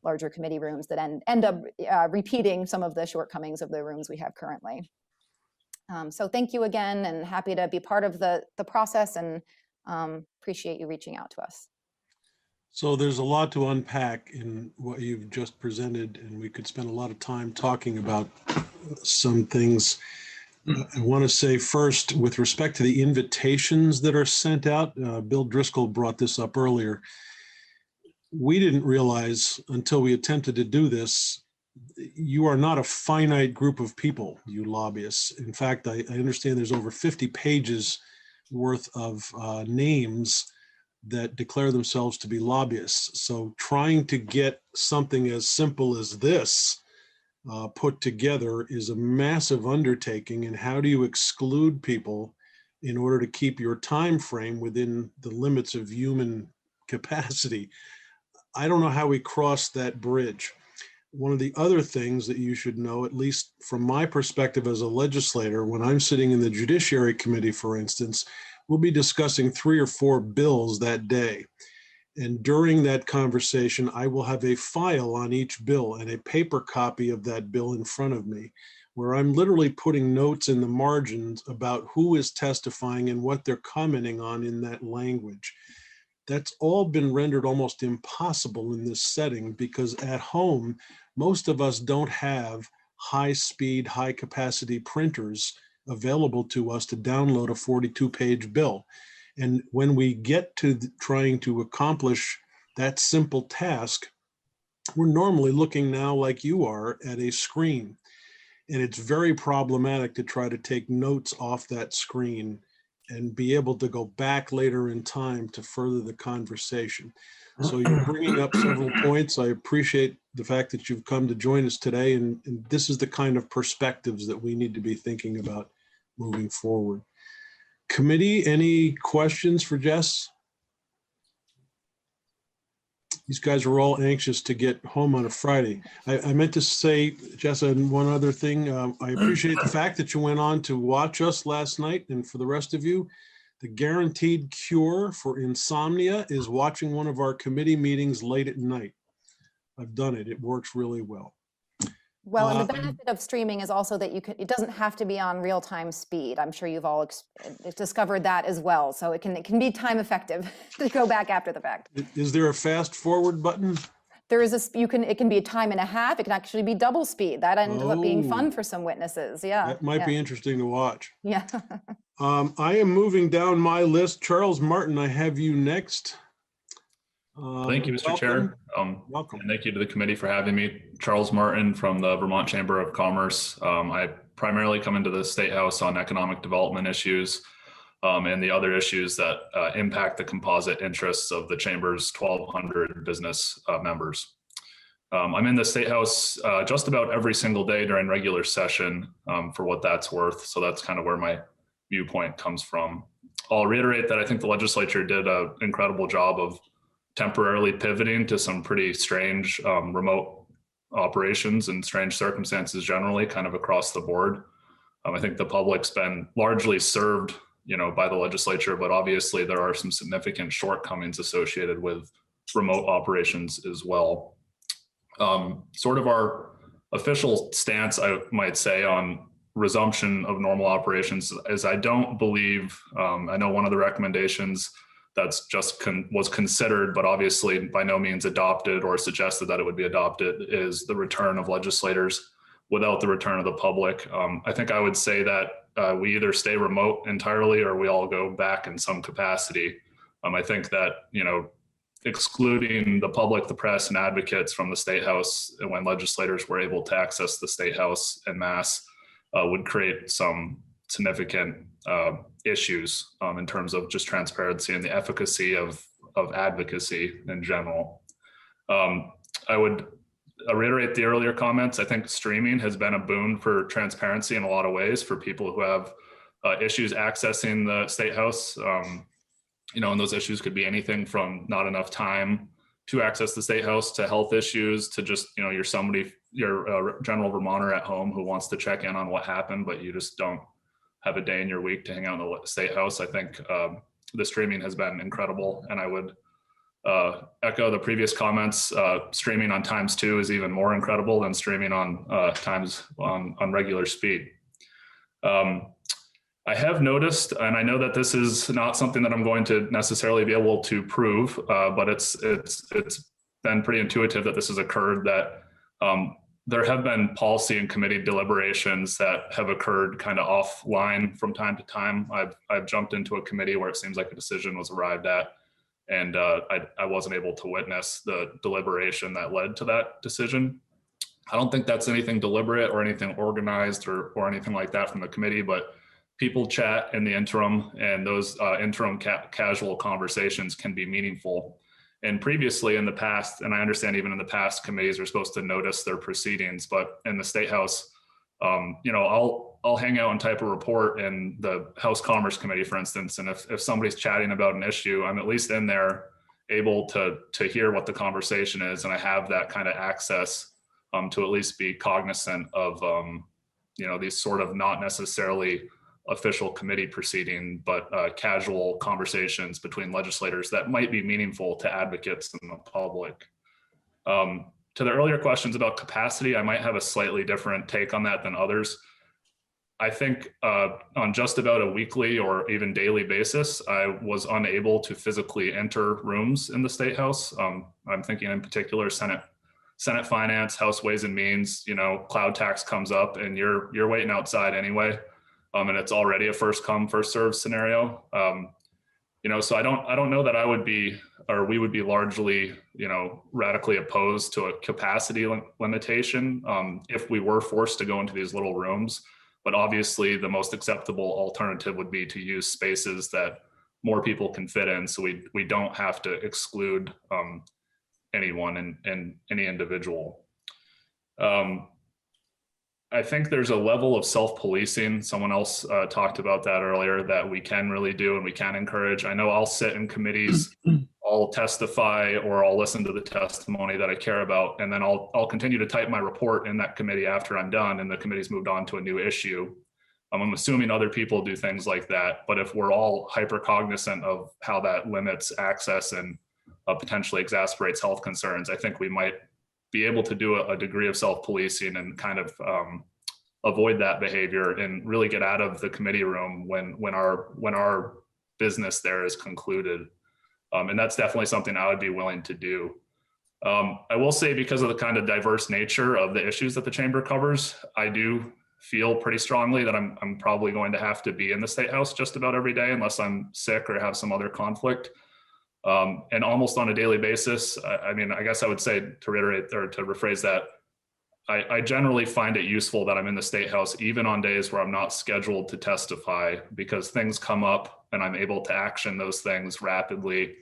larger committee rooms that end up repeating some of the shortcomings of the rooms we have currently. So thank you again, and happy to be part of the process, and appreciate you reaching out to us. So there's a lot to unpack in what you've just presented, and we could spend a lot of time talking about some things. I want to say first, with respect to the invitations that are sent out, Bill Driscoll brought this up earlier. We didn't realize until we attempted to do this, you are not a finite group of people, you lobbyists. In fact, I understand there's over 50 pages worth of names that declare themselves to be lobbyists. So trying to get something as simple as this put together is a massive undertaking. And how do you exclude people in order to keep your time frame within the limits of human capacity? I don't know how we cross that bridge. One of the other things that you should know, at least from my perspective as a legislator, when I'm sitting in the Judiciary Committee, for instance, we'll be discussing 3 or 4 bills that day. And during that conversation, I will have a file on each bill and a paper copy of that bill in front of me, where I'm literally putting notes in the margins about who is testifying and what they're commenting on in that language. That's all been rendered almost impossible in this setting because at home, most of us don't have high-speed, high-capacity printers available to us to download a 42-page bill. And when we get to trying to accomplish that simple task, we're normally looking now, like you are, at a screen. And it's very problematic to try to take notes off that screen and be able to go back later in time to further the conversation. So you're bringing up several points. I appreciate the fact that you've come to join us today. And this is the kind of perspectives that we need to be thinking about moving forward. Committee, any questions for Jess? These guys are all anxious to get home on a Friday. I meant to say, Jess, and one other thing. I appreciate the fact that you went on to watch us last night. And for the rest of you, the guaranteed cure for insomnia is watching one of our committee meetings late at night. I've done it. It works really well. Well, and the benefit of streaming is also that it doesn't have to be on real-time speed. I'm sure you've all discovered that as well. So it can be time effective to go back after the fact. Is there a fast forward button? There is it can be a time and a half. It can actually be double speed. That ended up being fun for some witnesses. Yeah. That might be interesting to watch. Yeah. I am moving down my list. Charles Martin, I have you next. Thank you, Mr. Chair. Welcome. And thank you to the committee for having me. Charles Martin from the Vermont Chamber of Commerce. I primarily come into the State House on economic development issues and the other issues that impact the composite interests of the Chamber's 1,200 business members. I'm in the State House just about every single day during regular session for what that's worth. So that's kind of where my viewpoint comes from. I'll reiterate that I think the legislature did an incredible job of temporarily pivoting to some pretty strange remote operations and strange circumstances generally kind of across the board. I think the public's been largely served, by the legislature, but obviously there are some significant shortcomings associated with remote operations as well. Sort of our official stance, I might say, on resumption of normal operations is I don't believe, I know one of the recommendations that's just was considered, but obviously by no means adopted or suggested that it would be adopted, is the return of legislators without the return of the public. I think I would say that we either stay remote entirely or we all go back in some capacity. I think that, excluding the public, the press, and advocates from the State House when legislators were able to access the State House en masse would create some significant issues in terms of just transparency and the efficacy of advocacy in general. I would reiterate the earlier comments. I think streaming has been a boon for transparency in a lot of ways for people who have issues accessing the State House. And those issues could be anything from not enough time to access the State House to health issues to just, you're a general Vermonter at home who wants to check in on what happened, but you just don't have a day in your week to hang out in the State House. I think the streaming has been incredible, and I would echo the previous comments. Streaming on ×2 is even more incredible than streaming on on regular speed. I have noticed, and I know that this is not something that I'm going to necessarily be able to prove, but it's been pretty intuitive that this has occurred, that there have been policy and committee deliberations that have occurred kind of offline from time to time. I've jumped into a committee where it seems like a decision was arrived at, and I wasn't able to witness the deliberation that led to that decision. I don't think that's anything deliberate or anything organized or anything like that from the committee, but people chat in the interim, and those interim casual conversations can be meaningful. And previously in the past, and I understand even in the past, committees are supposed to notice their proceedings, but in the State House, you know, I'll hang out and type a report in the House Commerce Committee, for instance, and if somebody's chatting about an issue, I'm at least in there able to hear what the conversation is, and I have that kind of access to at least be cognizant of you know, these sort of not necessarily official committee proceeding, but casual conversations between legislators that might be meaningful to advocates and the public. To the earlier questions about capacity, I might have a slightly different take on that than others. I think on just about a weekly or even daily basis, I was unable to physically enter rooms in the State House. I'm thinking in particular Senate Finance, House Ways and Means. You know, cloud tax comes up and you're waiting outside anyway, and it's already a first come first served scenario. You know, so I don't know that I would be, or we would be largely, you know, radically opposed to a capacity limitation if we were forced to go into these little rooms. But obviously the most acceptable alternative would be to use spaces that more people can fit in, so we don't have to exclude anyone and any individual. I think there's a level of self-policing. Someone else talked about that earlier, that we can really do and we can encourage. I know I'll sit in committees, I'll testify, or I'll listen to the testimony that I care about, and then I'll continue to type my report in that committee after I'm done and the committee's moved on to a new issue. I'm assuming other people do things like that, but if we're all hyper cognizant of how that limits access and potentially exacerbates health concerns, I think we might be able to do a degree of self-policing and kind of avoid that behavior and really get out of the committee room when our business there is concluded. And that's definitely something I would be willing to do. I will say, because of the kind of diverse nature of the issues that the chamber covers, I do feel pretty strongly that I'm probably going to have to be in the State House just about every day unless I'm sick or have some other conflict. And almost on a daily basis, I mean, I guess I would say, to reiterate or to rephrase that, I generally find it useful that I'm in the State House even on days where I'm not scheduled to testify, because things come up and I'm able to action those things rapidly.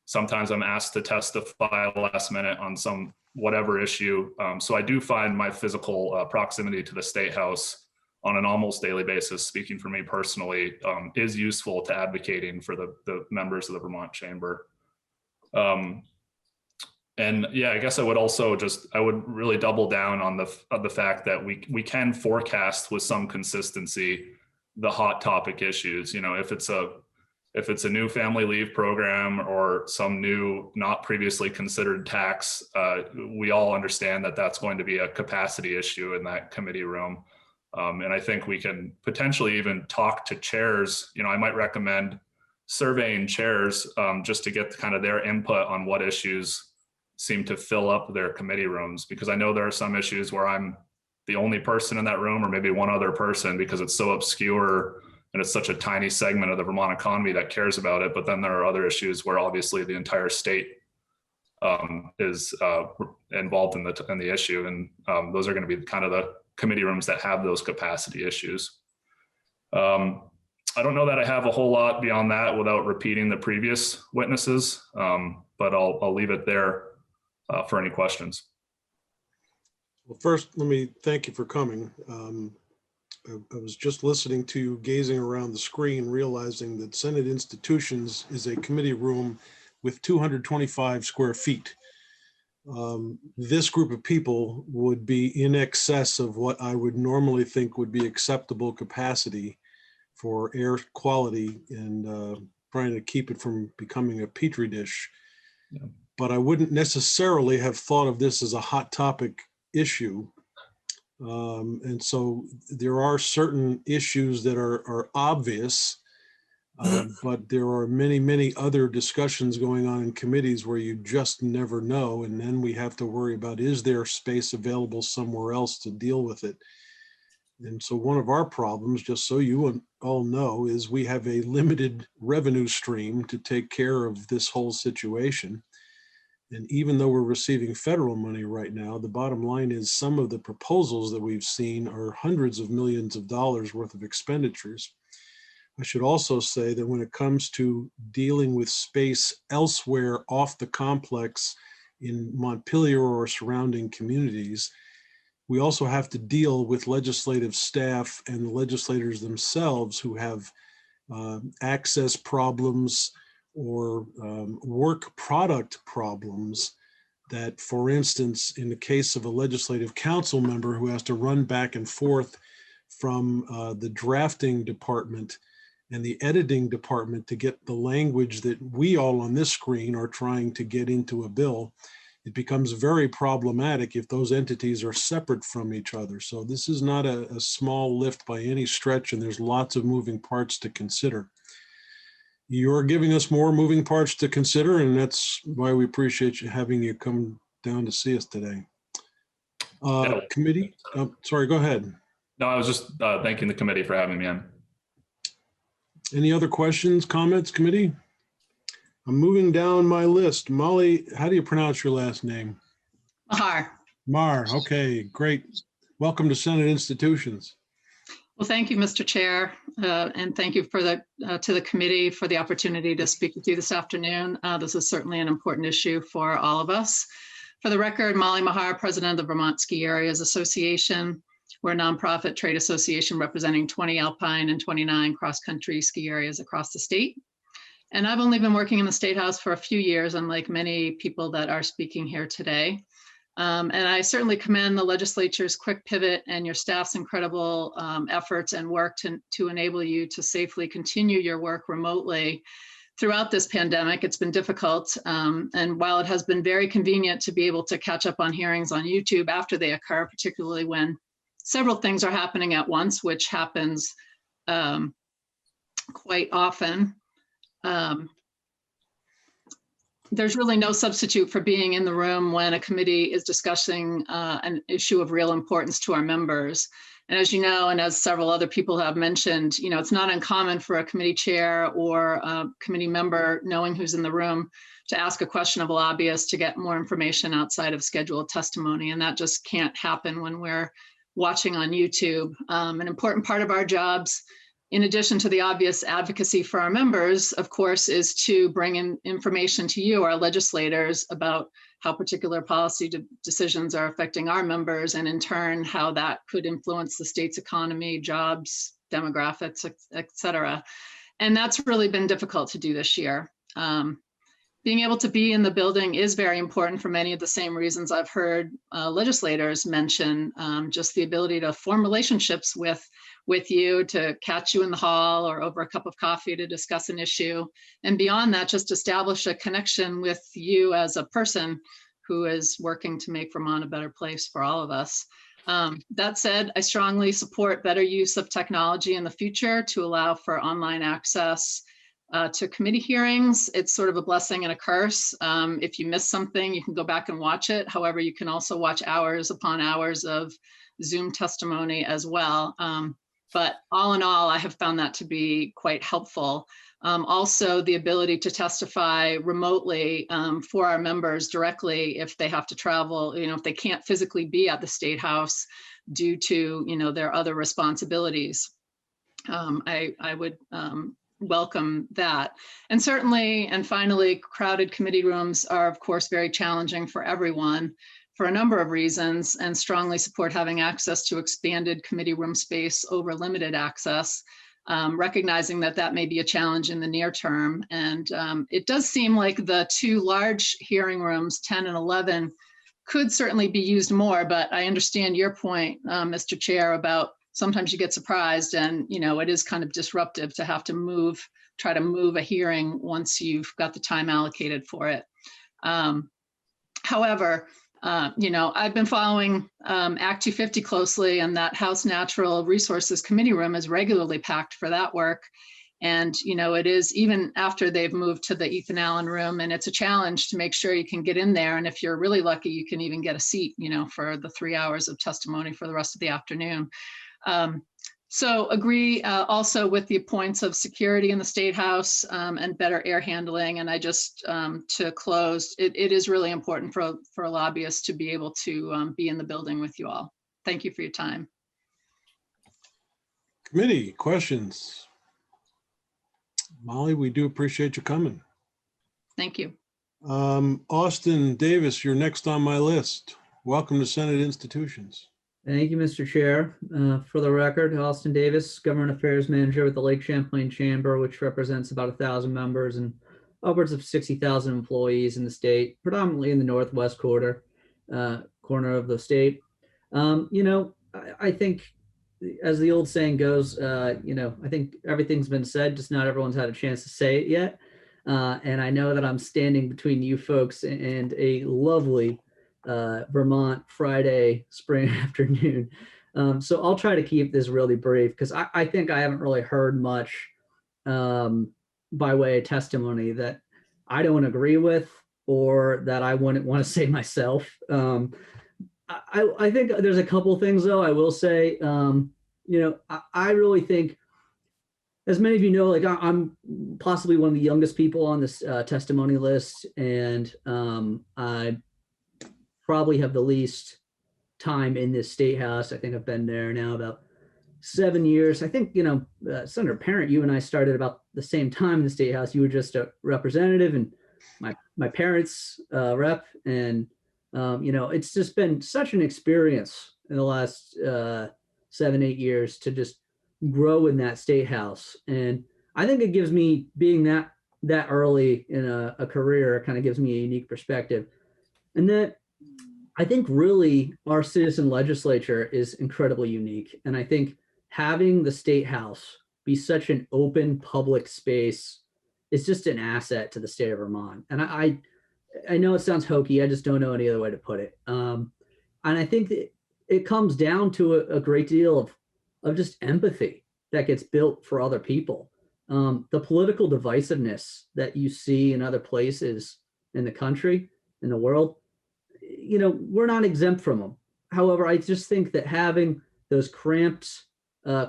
Sometimes I'm asked to testify last minute on some whatever issue. So I do find my physical proximity to the State House on an almost daily basis, speaking for me personally, is useful to advocating for the members of the Vermont Chamber. And yeah, I guess I would also I would really double down on the fact that we can forecast with some consistency the hot topic issues. You know, if it's a new family leave program or some new not previously considered tax, we all understand that that's going to be a capacity issue in that committee room. And I think we can potentially even talk to chairs. You know, I might recommend surveying chairs just to get kind of their input on what issues seem to fill up their committee rooms, because I know there are some issues where I'm the only person in that room, or maybe one other person, because it's so obscure and it's such a tiny segment of the Vermont economy that cares about it. But then there are other issues where obviously the entire state is involved in the issue, and those are going to be kind of the committee rooms that have those capacity issues. I don't know that I have a whole lot beyond that without repeating the previous witnesses, but I'll leave it there for any questions. Well, first, let me thank you for coming. I was just listening to you, gazing around the screen, realizing that Senate Institutions is a committee room with 225 square feet. This group of people would be in excess of what I would normally think would be acceptable capacity for air quality, and trying to keep it from becoming a petri dish. Yeah. But I wouldn't necessarily have thought of this as a hot topic issue. And so there are certain issues that are obvious, but there are many, many other discussions going on in committees where you just never know. And then we have to worry about, is there space available somewhere else to deal with it? And so one of our problems, just so you all know, is we have a limited revenue stream to take care of this whole situation. And even though we're receiving federal money right now, the bottom line is some of the proposals that we've seen are hundreds of millions of dollars worth of expenditures. I should also say that when it comes to dealing with space elsewhere off the complex in Montpelier or surrounding communities, we also have to deal with legislative staff and the legislators themselves who have access problems or work product problems that, for instance, in the case of a legislative council member who has to run back and forth from the drafting department and the editing department to get the language that we all on this screen are trying to get into a bill, it becomes very problematic if those entities are separate from each other. So this is not a small lift by any stretch, and there's lots of moving parts to consider. You're giving us more moving parts to consider, and that's why we appreciate you having you come down to see us today. Yeah. Committee, sorry, go ahead. No, I was just thanking the committee for having me in. Any other questions, comments, committee? I'm moving down my list. Molly, how do you pronounce your last name? Mahar. Mar, okay, great. Welcome to Senate Institutions. Well, thank you, Mr. Chair, and thank you for to the committee for the opportunity to speak with you this afternoon. This is certainly an important issue for all of us. For the record, Molly Mahar, President of the Vermont Ski Areas Association. We're a nonprofit trade association representing 20 alpine and 29 cross-country ski areas across the state. And I've only been working in the State House for a few years, unlike many people that are speaking here today. And I certainly commend the legislature's quick pivot and your staff's incredible efforts and work to enable you to safely continue your work remotely. Throughout this pandemic, it's been difficult. And while it has been very convenient to be able to catch up on hearings on YouTube after they occur, particularly when several things are happening at once, which happens quite often, there's really no substitute for being in the room when a committee is discussing an issue of real importance to our members. And as you know, and as several other people have mentioned, it's not uncommon for a committee chair or a committee member, knowing who's in the room, to ask a question of a lobbyist to get more information outside of scheduled testimony. And that just can't happen when we're watching on YouTube. An important part of our jobs, in addition to the obvious advocacy for our members, of course, is to bring in information to you, our legislators, about how particular policy decisions are affecting our members, and in turn, how that could influence the state's economy, jobs, demographics, et cetera. And that's really been difficult to do this year. Being able to be in the building is very important for many of the same reasons I've heard legislators mention, just the ability to form relationships with you, to catch you in the hall or over a cup of coffee to discuss an issue. And beyond that, just establish a connection with you as a person who is working to make Vermont a better place for all of us. That said, I strongly support better use of technology in the future to allow for online access to committee hearings. It's sort of a blessing and a curse. If you miss something, you can go back and watch it. However, you can also watch hours upon hours of Zoom testimony as well. But all in all, I have found that to be quite helpful. Also, the ability to testify remotely for our members directly if they have to travel, if they can't physically be at the State House due to, their other responsibilities. I would welcome that. And certainly, and finally, crowded committee rooms are, of course, very challenging for everyone for a number of reasons, and strongly support having access to expanded committee room space over limited access, recognizing that that may be a challenge in the near term. And it does seem like the two large hearing rooms, 10 and 11, could certainly be used more, but I understand your point, Mr. Chair, about sometimes you get surprised and, it is kind of disruptive to have to try to move a hearing once you've got the time allocated for it. However, I've been following Act 250 closely, and that House Natural Resources Committee room is regularly packed for that work. And, it is even after they've moved to the Ethan Allen room, and it's a challenge to make sure you can get in there. And if you're really lucky, you can even get a seat, for the 3 hours of testimony for the rest of the afternoon. So agree also with the points of security in the State House and better air handling. And I just, to close, it is really important for lobbyists to be able to be in the building with you all. Thank you for your time. Committee, questions? Molly, we do appreciate you coming. Thank you. Austin Davis, you're next on my list. Welcome to Senate Institutions. Thank you, Mr. Chair. For the record, Austin Davis, Government Affairs Manager with the Lake Champlain Chamber, which represents about 1,000 members and upwards of 60,000 employees in the state, predominantly in the northwest corner of the state. I think, as the old saying goes, I think everything's been said, just not everyone's had a chance to say it yet. And I know that I'm standing between you folks and a lovely Vermont Friday spring afternoon. So I'll try to keep this really brief because I think I haven't really heard much by way of testimony that I don't agree with or that I wouldn't want to say myself. I think there's a couple things though I will say. I really think, as many of you know, like I'm possibly one of the youngest people on this testimony list, and I probably have the least time in this state house. I think I've been there now about 7 years. I think, Senator Parent, you and I started about the same time in the state house. You were just a representative and my parents' rep. And, it's just been such an experience in the last 7-8 years to just grow in that state house. And I think it gives me, being that early in a career, kind of gives me a unique perspective. And that I think really our citizen legislature is incredibly unique. And I think having the state house be such an open public space is just an asset to the state of Vermont. And I know it sounds hokey. I just don't know any other way to put it. And I think that it comes down to a great deal of just empathy that gets built for other people. The political divisiveness that you see in other places in the country, in the world, we're not exempt from them. However, I just think that having those cramped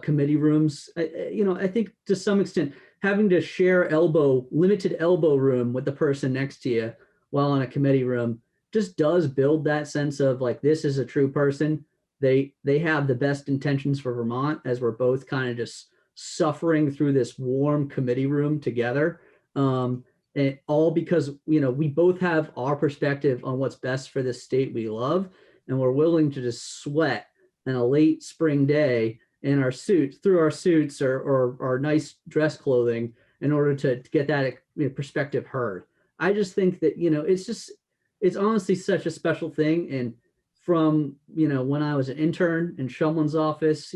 committee rooms, I think to some extent, having to share limited elbow room with the person next to you while in a committee room just does build that sense of like, this is a true person. They have the best intentions for Vermont, as we're both kind of just suffering through this warm committee room together. And all because, we both have our perspective on what's best for this state we love. And we're willing to just sweat in a late spring day in our suits, through our suits or our nice dress clothing, in order to get that perspective heard. I just think that, it's honestly such a special thing. And from, when I was an intern in Shumlin's office,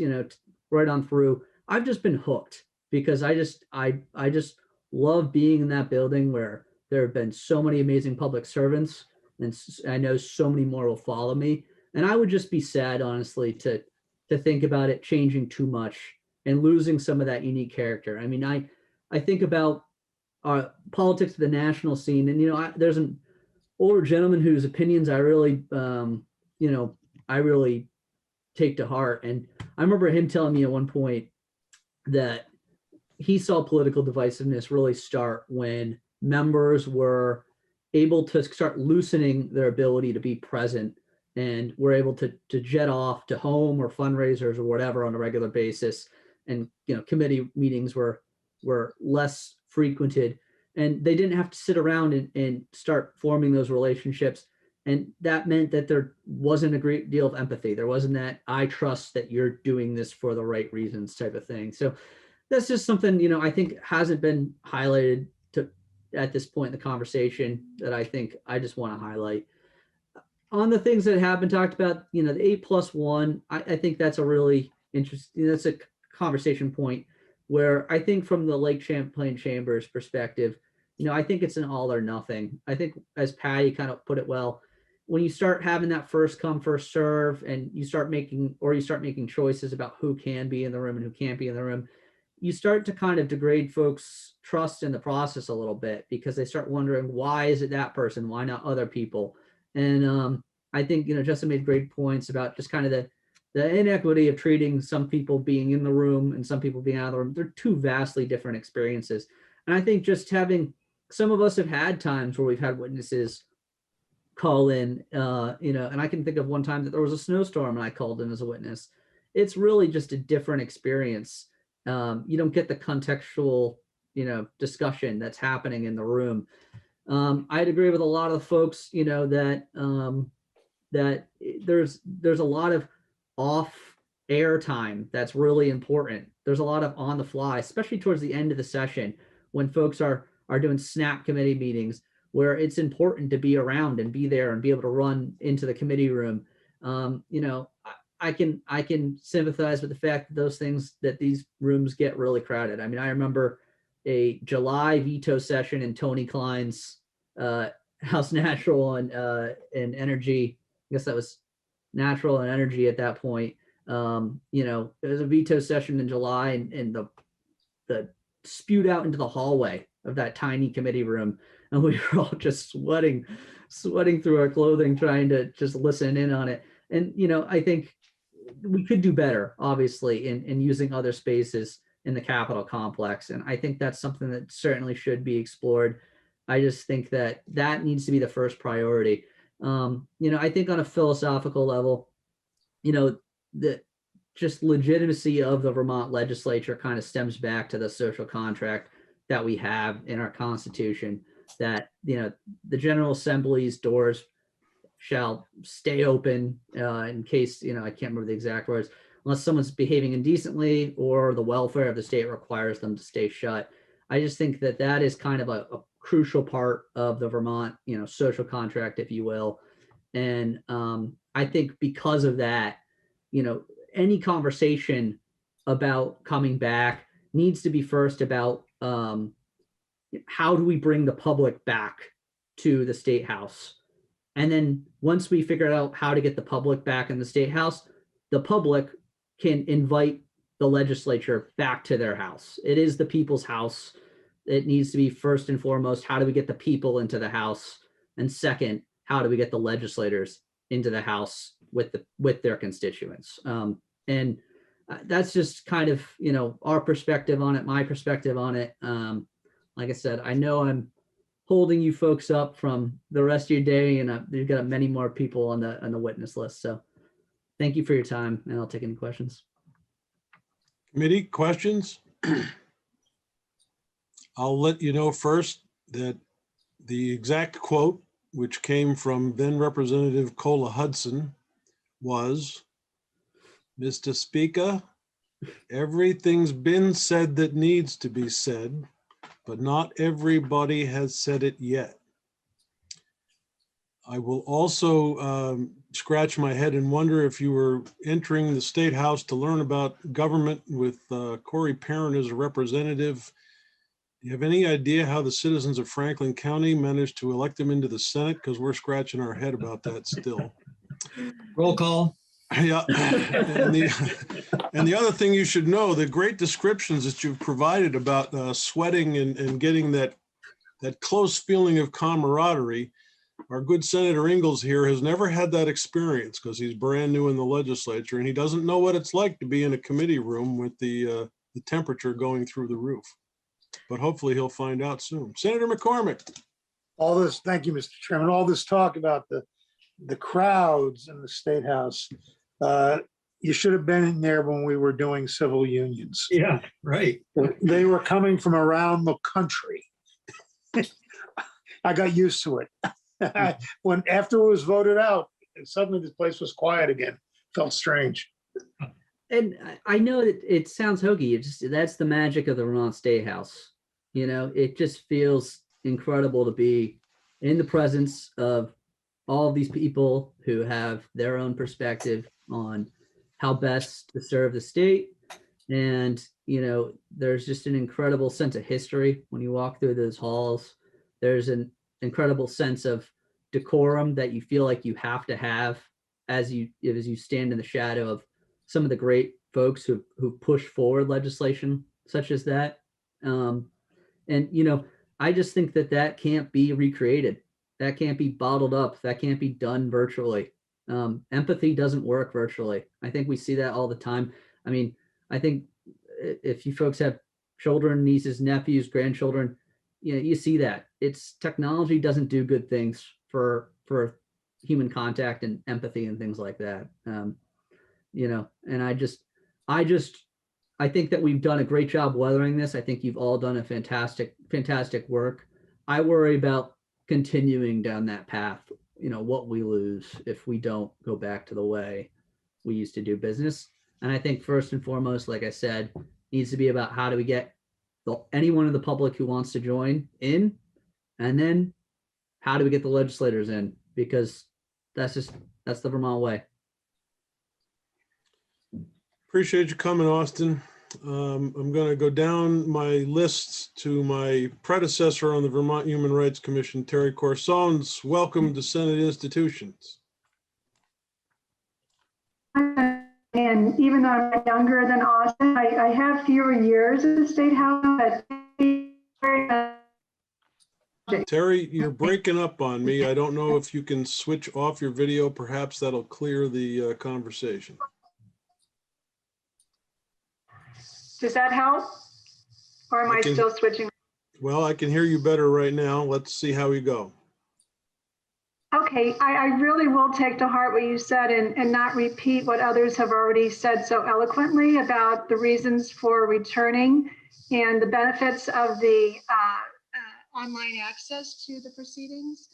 right on through, I've just been hooked because I just love being in that building where there have been so many amazing public servants, and I know so many more will follow me. And I would just be sad, honestly, to think about it changing too much and losing some of that unique character. I mean, I think about politics at the national scene, and there's an older gentleman whose opinions I really take to heart. And I remember him telling me at one point that he saw political divisiveness really start when members were able to start loosening their ability to be present and were able to jet off to home or fundraisers or whatever on a regular basis. And, committee meetings were less frequented, and they didn't have to sit around and start forming those relationships. And that meant that there wasn't a great deal of empathy. There wasn't that I trust that you're doing this for the right reasons type of thing. So that's just something, I think hasn't been highlighted at this point in the conversation that I think I just want to highlight. On the things that have been talked about, the 8+1, I think that's a really interesting, that's a conversation point where I think from the Lake Champlain Chamber's perspective, I think it's an all or nothing. I think, as Patty kind of put it well, when you start having that first come, first serve, and you start making choices about who can be in the room and who can't be in the room, you start to kind of degrade folks' trust in the process a little bit, because they start wondering, why is it that person? Why not other people? And I think, Justin made great points about just kind of the inequity of treating some people being in the room and some people being out of the room. They're two vastly different experiences. And I think just some of us have had times where we've had witnesses call in, and I can think of one time that there was a snowstorm and I called in as a witness. It's really just a different experience. You don't get the contextual discussion that's happening in the room. I'd agree with a lot of the folks, that that there's a lot of off air time that's really important. There's a lot of on the fly, especially towards the end of the session when folks are doing snap committee meetings, where it's important to be around and be there and be able to run into the committee room. I can sympathize with the fact that these rooms get really crowded. I mean, I remember a July veto session in Tony Klein's House Natural and Energy. I guess that was Natural and Energy at that point. It was a veto session in July, and the spewed out into the hallway of that tiny committee room, and we were all just sweating through our clothing trying to just listen in on it. And I think we could do better, obviously, in using other spaces in the Capitol complex, and I think that's something that certainly should be explored. I just think that needs to be the first priority. I think on a philosophical level, the just legitimacy of the Vermont legislature kind of stems back to the social contract that we have in our Constitution, that the General Assembly's doors shall stay open in case, I can't remember the exact words, unless someone's behaving indecently or the welfare of the state requires them to stay shut. I just think that is kind of a crucial part of the Vermont, social contract, if you will. And I think because of that, any conversation about coming back needs to be first about how do we bring the public back to the State House? And then once we figure out how to get the public back in the State House, the public can invite the legislature back to their house. It is the people's house. It needs to be first and foremost, how do we get the people into the House? And second, how do we get the legislators into the House with their constituents? And that's just kind of, our perspective on it, my perspective on it. Like I said, I know I'm holding you folks up from the rest of your day, and you've got many more people on the witness list. So thank you for your time, and I'll take any questions. Committee questions? I'll let you know first that the exact quote, which came from then Representative Cola Hudson, was, "Mr. Speaker, everything's been said that needs to be said, but not everybody has said it yet." I will also scratch my head and wonder if you were entering the State House to learn about government with Corey Perrin as a representative. Do you have any idea how the citizens of Franklin County managed to elect him into the Senate? Because we're scratching our head about that still. Roll call. Yeah. And the other thing you should know, the great descriptions that you've provided about sweating and getting that close feeling of camaraderie, our good Senator Ingalls here has never had that experience because he's brand new in the legislature and he doesn't know what it's like to be in a committee room with the temperature going through the roof. But hopefully he'll find out soon. Senator McCormick. All this, thank you, Mr. Chairman, all this talk about the crowds in the State House. You should have been in there when we were doing civil unions. Yeah, right. They were coming from around the country. I got used to it. When after it was voted out, suddenly this place was quiet again. Felt strange. And I know that it sounds hokey. That's the magic of the Vermont State House. It just feels incredible to be in the presence of all of these people who have their own perspective on how best to serve the state. And, there's just an incredible sense of history when you walk through those halls. There's an incredible sense of decorum that you feel like you have to have as you stand in the shadow of some of the great folks who push forward legislation such as that. I just think that can't be recreated. That can't be bottled up. That can't be done virtually. Empathy doesn't work virtually. I think we see that all the time. I mean, I think if you folks have children, nieces, nephews, grandchildren, you see that. Technology doesn't do good things for human contact and empathy and things like that. And I just I think that we've done a great job weathering this. I think you've all done a fantastic work. I worry about continuing down that path, what we lose if we don't go back to the way we used to do business. And I think first and foremost, like I said, needs to be about how do we get anyone in the public who wants to join in, and then how do we get the legislators in? Because that's the Vermont way. Appreciate you coming, Austin. I'm going to go down my list to my predecessor on the Vermont Human Rights Commission, Terry Corsons. Welcome to Senate Institutions. And even though I'm younger than Austin, I have fewer years at the State House. But Terry, you're breaking up on me. I don't know if you can switch off your video. Perhaps that'll clear the conversation. does that help? Or am I still switching? Well, I can hear you better right now. Let's see how we go. Okay, I really will take to heart what you said and not repeat what others have already said so eloquently about the reasons for returning and the benefits of the online access to the proceedings.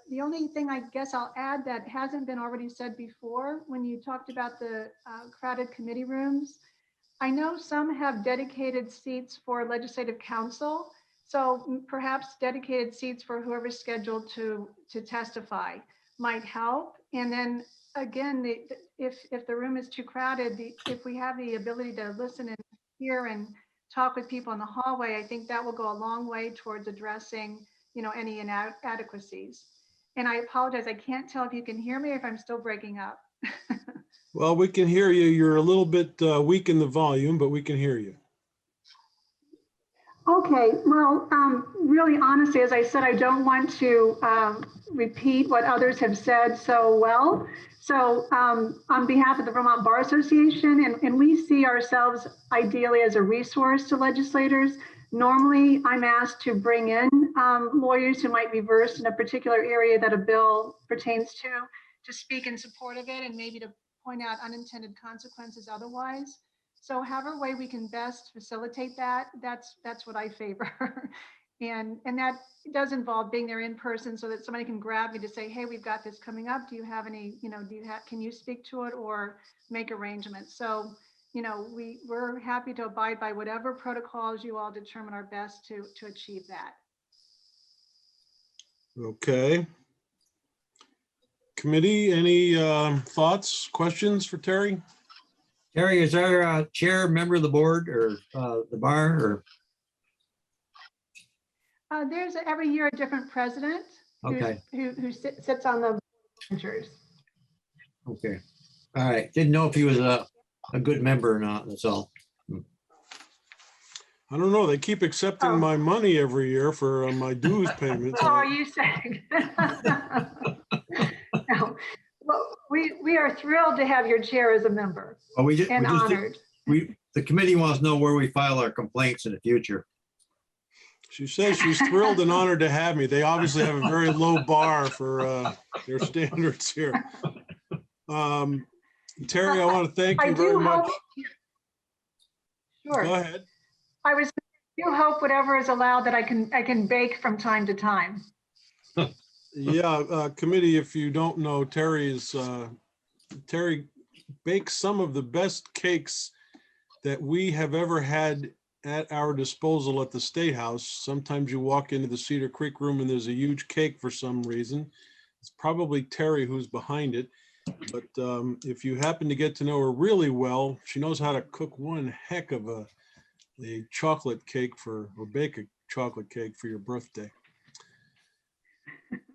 The only thing I guess I'll add that hasn't been already said before, when you talked about the crowded committee rooms, I know some have dedicated seats for legislative counsel. So perhaps dedicated seats for whoever's scheduled to testify might help. And then again, if the room is too crowded, if we have the ability to listen and hear and talk with people in the hallway, I think that will go a long way towards addressing, any inadequacies. And I apologize, I can't tell if you can hear me or if I'm still breaking up. Well, we can hear you. You're a little bit weak in the volume, but we can hear you. Okay, well, really honestly, as I said, I don't want to repeat what others have said so well. So on behalf of the Vermont Bar Association, and we see ourselves ideally as a resource to legislators. Normally, I'm asked to bring in lawyers who might be versed in a particular area that a bill pertains to speak in support of it and maybe to point out unintended consequences otherwise. So however way we can best facilitate that, that's what I favor. and that does involve being there in person so that somebody can grab me to say, hey, we've got this coming up. Do you have any, can you speak to it or make arrangements? So, we're happy to abide by whatever protocols you all determine are best to achieve that. Okay. Committee, any thoughts, questions for Terry? Terry, is there a chair, member of the board, or the bar, or? There's every year a different president who sits on the benchers. Okay. All right. Didn't know if he was a good member or not. That's all. I don't know. They keep accepting my money every year for my dues payments. Oh, are you saying? No. Well, we are thrilled to have your chair as a member. Well, and honored. The committee wants to know where we file our complaints in the future. She says she's thrilled and honored to have me. They obviously have a very low bar for their standards here. Terry, I want to thank you very much. Sure. Go ahead. I do hope whatever is allowed that I can bake from time to time. Yeah, committee, if you don't know, Terry bakes some of the best cakes that we have ever had at our disposal at the State House. Sometimes you walk into the Cedar Creek room and there's a huge cake for some reason. It's probably Terry who's behind it. But if you happen to get to know her really well, she knows how to cook one heck of a chocolate cake or bake a chocolate cake for your birthday.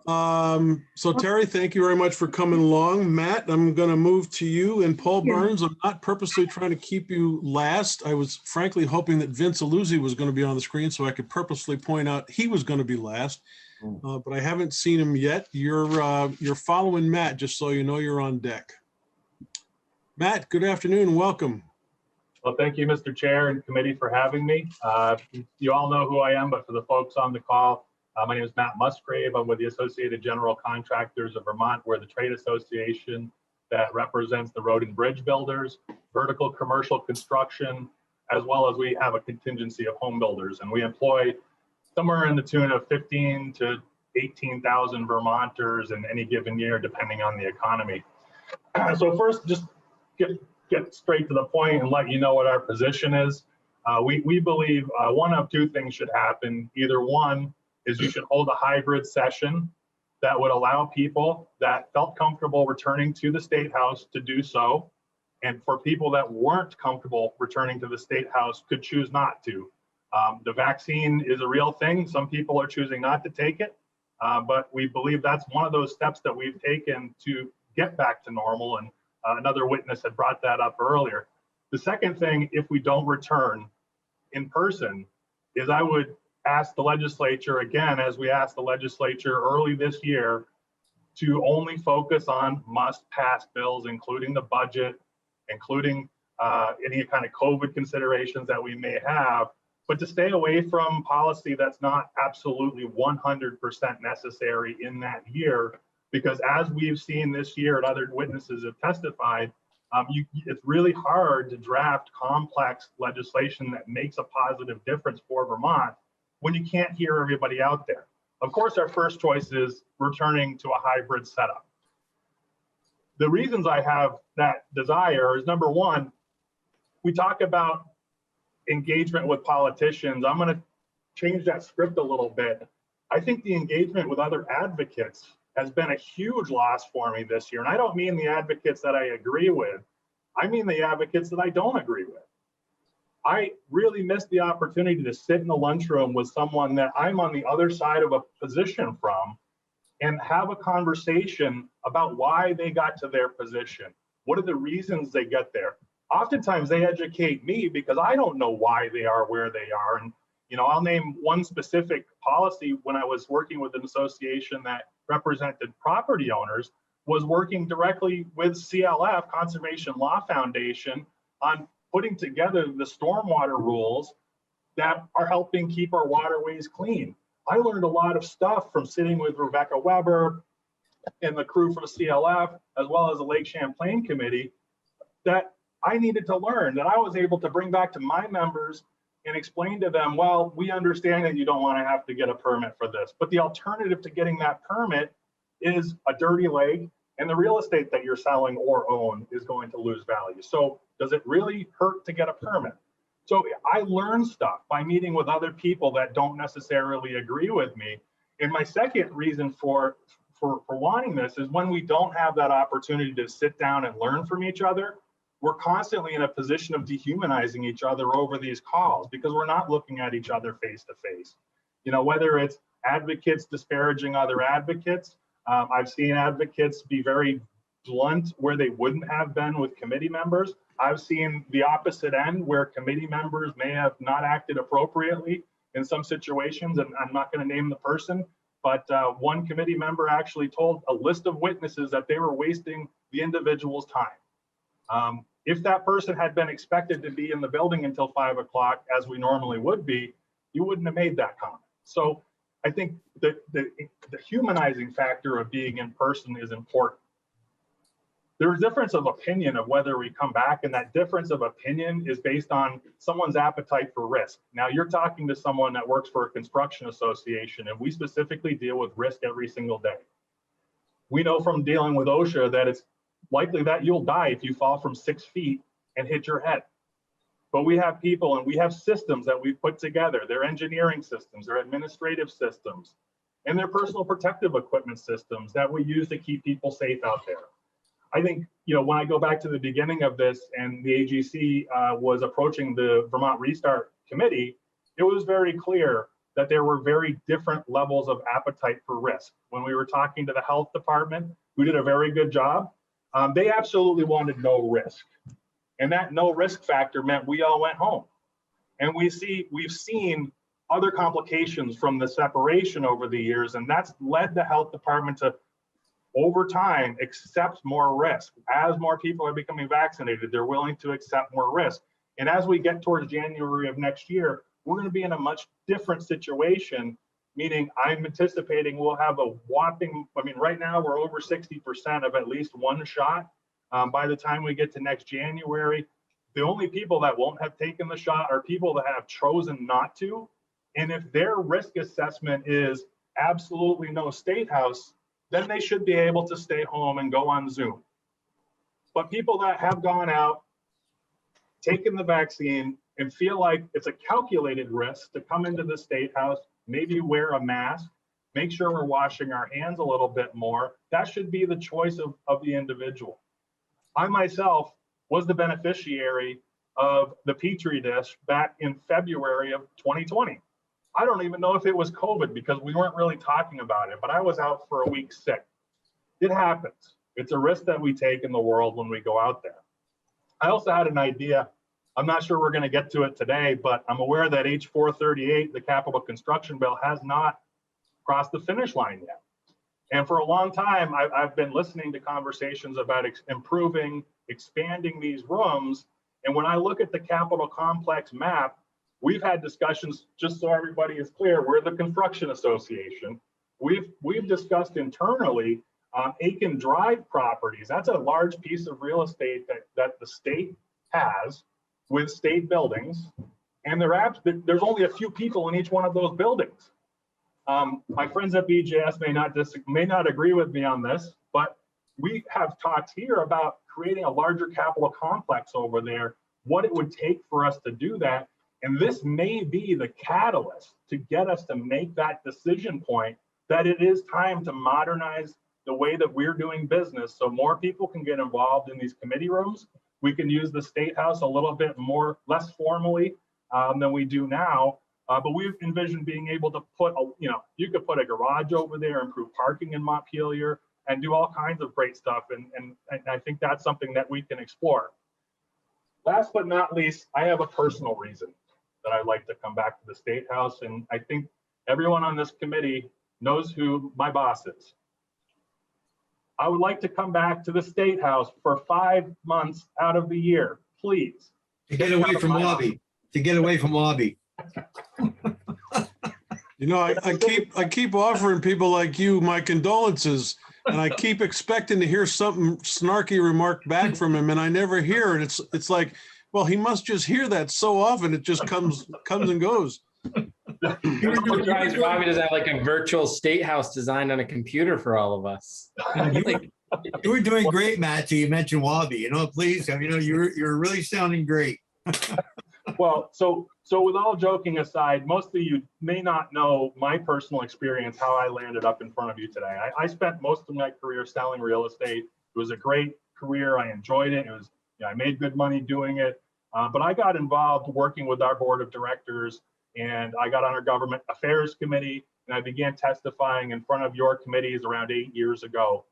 So Terry, thank you very much for coming along. Matt, I'm going to move to you, and Paul Burns. I'm not purposely trying to keep you last. I was frankly hoping that Vince Aluzzi was going to be on the screen so I could purposely point out he was going to be last, but I haven't seen him yet. You're following Matt, just so you know you're on deck. Matt, good afternoon and welcome. Well, thank you, Mr. Chair and committee, for having me. You all know who I am, but for the folks on the call, my name is Matt Musgrave. I'm with the Associated General Contractors of Vermont. We're the trade association that represents the road and bridge builders, vertical commercial construction, as well as we have a contingency of home builders. And we employ somewhere in the tune of 15 to 18,000 Vermonters in any given year, depending on the economy. So first, just get straight to the point and let you know what our position is. We believe one of two things should happen. Either one is you should hold a hybrid session that would allow people that felt comfortable returning to the State House to do so. And for people that weren't comfortable returning to the State House could choose not to. The vaccine is a real thing. Some people are choosing not to take it, but we believe that's one of those steps that we've taken to get back to normal. And another witness had brought that up earlier. The second thing, if we don't return in person, is I would ask the legislature, again, as we asked the legislature early this year, to only focus on must-pass bills, including the budget, including any kind of COVID considerations that we may have, but to stay away from policy that's not absolutely 100% necessary in that year, because as we've seen this year and other witnesses have testified, it's really hard to draft complex legislation that makes a positive difference for Vermont when you can't hear everybody out there. Of course, our first choice is returning to a hybrid setup. The reasons I have that desire is, number one, we talk about engagement with politicians. I'm going to change that script a little bit. I think the engagement with other advocates has been a huge loss for me this year. And I don't mean the advocates that I agree with. I mean the advocates that I don't agree with. I really missed the opportunity to sit in the lunchroom with someone that I'm on the other side of a position from and have a conversation about why they got to their position. What are the reasons they get there? Oftentimes they educate me because I don't know why they are where they are. And I'll name one specific policy. When I was working with an association that represented property owners, was working directly with CLF, Conservation Law Foundation, on putting together the stormwater rules that are helping keep our waterways clean. I learned a lot of stuff from sitting with Rebecca Weber and the crew from CLF, as well as the Lake Champlain Committee, that I needed to learn, that I was able to bring back to my members and explain to them, well, we understand that you don't want to have to get a permit for this, but the alternative to getting that permit is a dirty leg, and the real estate that you're selling or own is going to lose value. So does it really hurt to get a permit? So I learned stuff by meeting with other people that don't necessarily agree with me. And my second reason for wanting this is when we don't have that opportunity to sit down and learn from each other, we're constantly in a position of dehumanizing each other over these calls because we're not looking at each other face to face. Whether it's advocates disparaging other advocates, I've seen advocates be very blunt where they wouldn't have been with committee members. I've seen the opposite end where committee members may have not acted appropriately in some situations, and I'm not going to name the person, but one committee member actually told a list of witnesses that they were wasting the individual's time. If that person had been expected to be in the building until 5 o'clock, as we normally would be, you wouldn't have made that comment. So I think the humanizing factor of being in person is important. There's a difference of opinion of whether we come back, and that difference of opinion is based on someone's appetite for risk. Now, you're talking to someone that works for a construction association, and we specifically deal with risk every single day. We know from dealing with OSHA that it's likely that you'll die if you fall from 6 feet and hit your head. But we have people and we have systems that we've put together. They're engineering systems, they're administrative systems, and they're personal protective equipment systems that we use to keep people safe out there. I think, when I go back to the beginning of this and the AGC was approaching the Vermont Restart Committee, it was very clear that there were very different levels of appetite for risk. When we were talking to the health department, who did a very good job, they absolutely wanted no risk. And that no risk factor meant we all went home. And we've seen other complications from the separation over the years, and that's led the health department to, over time, accept more risk. As more people are becoming vaccinated, they're willing to accept more risk. And as we get towards January of next year, we're going to be in a much different situation, meaning I'm anticipating we'll have a whopping, right now we're over 60% of at least one shot. By the time we get to next January, the only people that won't have taken the shot are people that have chosen not to. And if their risk assessment is absolutely no state house, then they should be able to stay home and go on Zoom. But people that have gone out, taken the vaccine, and feel like it's a calculated risk to come into the state house, maybe wear a mask, make sure we're washing our hands a little bit more, that should be the choice of the individual. I myself was the beneficiary of the Petri dish back in February of 2020. I don't even know if it was COVID because we weren't really talking about it, but I was out for a week sick. It happens. It's a risk that we take in the world when we go out there. I also had an idea. I'm not sure we're going to get to it today, but I'm aware that H438, the capital construction bill, has not crossed the finish line yet. And for a long time, I've been listening to conversations about improving, expanding these rooms. And when I look at the Capitol Complex map, we've had discussions, just so everybody is clear, we're the construction association. We've discussed internally Aiken Drive properties. That's a large piece of real estate that the state has with state buildings. And there's only a few people in each one of those buildings. My friends at BJS may not agree with me on this, but we have talked here about creating a larger Capitol complex over there, what it would take for us to do that. And this may be the catalyst to get us to make that decision point that it is time to modernize the way that we're doing business so more people can get involved in these committee rooms. We can use the State House a little bit less formally than we do now. But we've envisioned being able to put, you could put a garage over there, improve parking in Montpelier, and do all kinds of great stuff. And I think that's something that we can explore. Last but not least, I have a personal reason that I'd like to come back to the State House. And I think everyone on this committee knows who my boss is. I would like to come back to the State House for 5 months out of the year, please. To get away from Lobby. To get away from Lobby. You know, I keep offering people like you my condolences, and I keep expecting to hear something snarky remark back from him, and I never hear it. It's like, well, he must just hear that so often it just comes and goes. Robbie doesn't have like a virtual state house designed on a computer for all of us. You were doing great, Matt, till you mentioned Wabi. Please, you're really sounding great. Well, so with all joking aside, most of you may not know my personal experience, how I landed up in front of you today. I spent most of my career selling real estate. It was a great career. I enjoyed it. I made good money doing it. But I got involved working with our board of directors, and I got on our government affairs committee, and I began testifying in front of your committees around 8 years ago.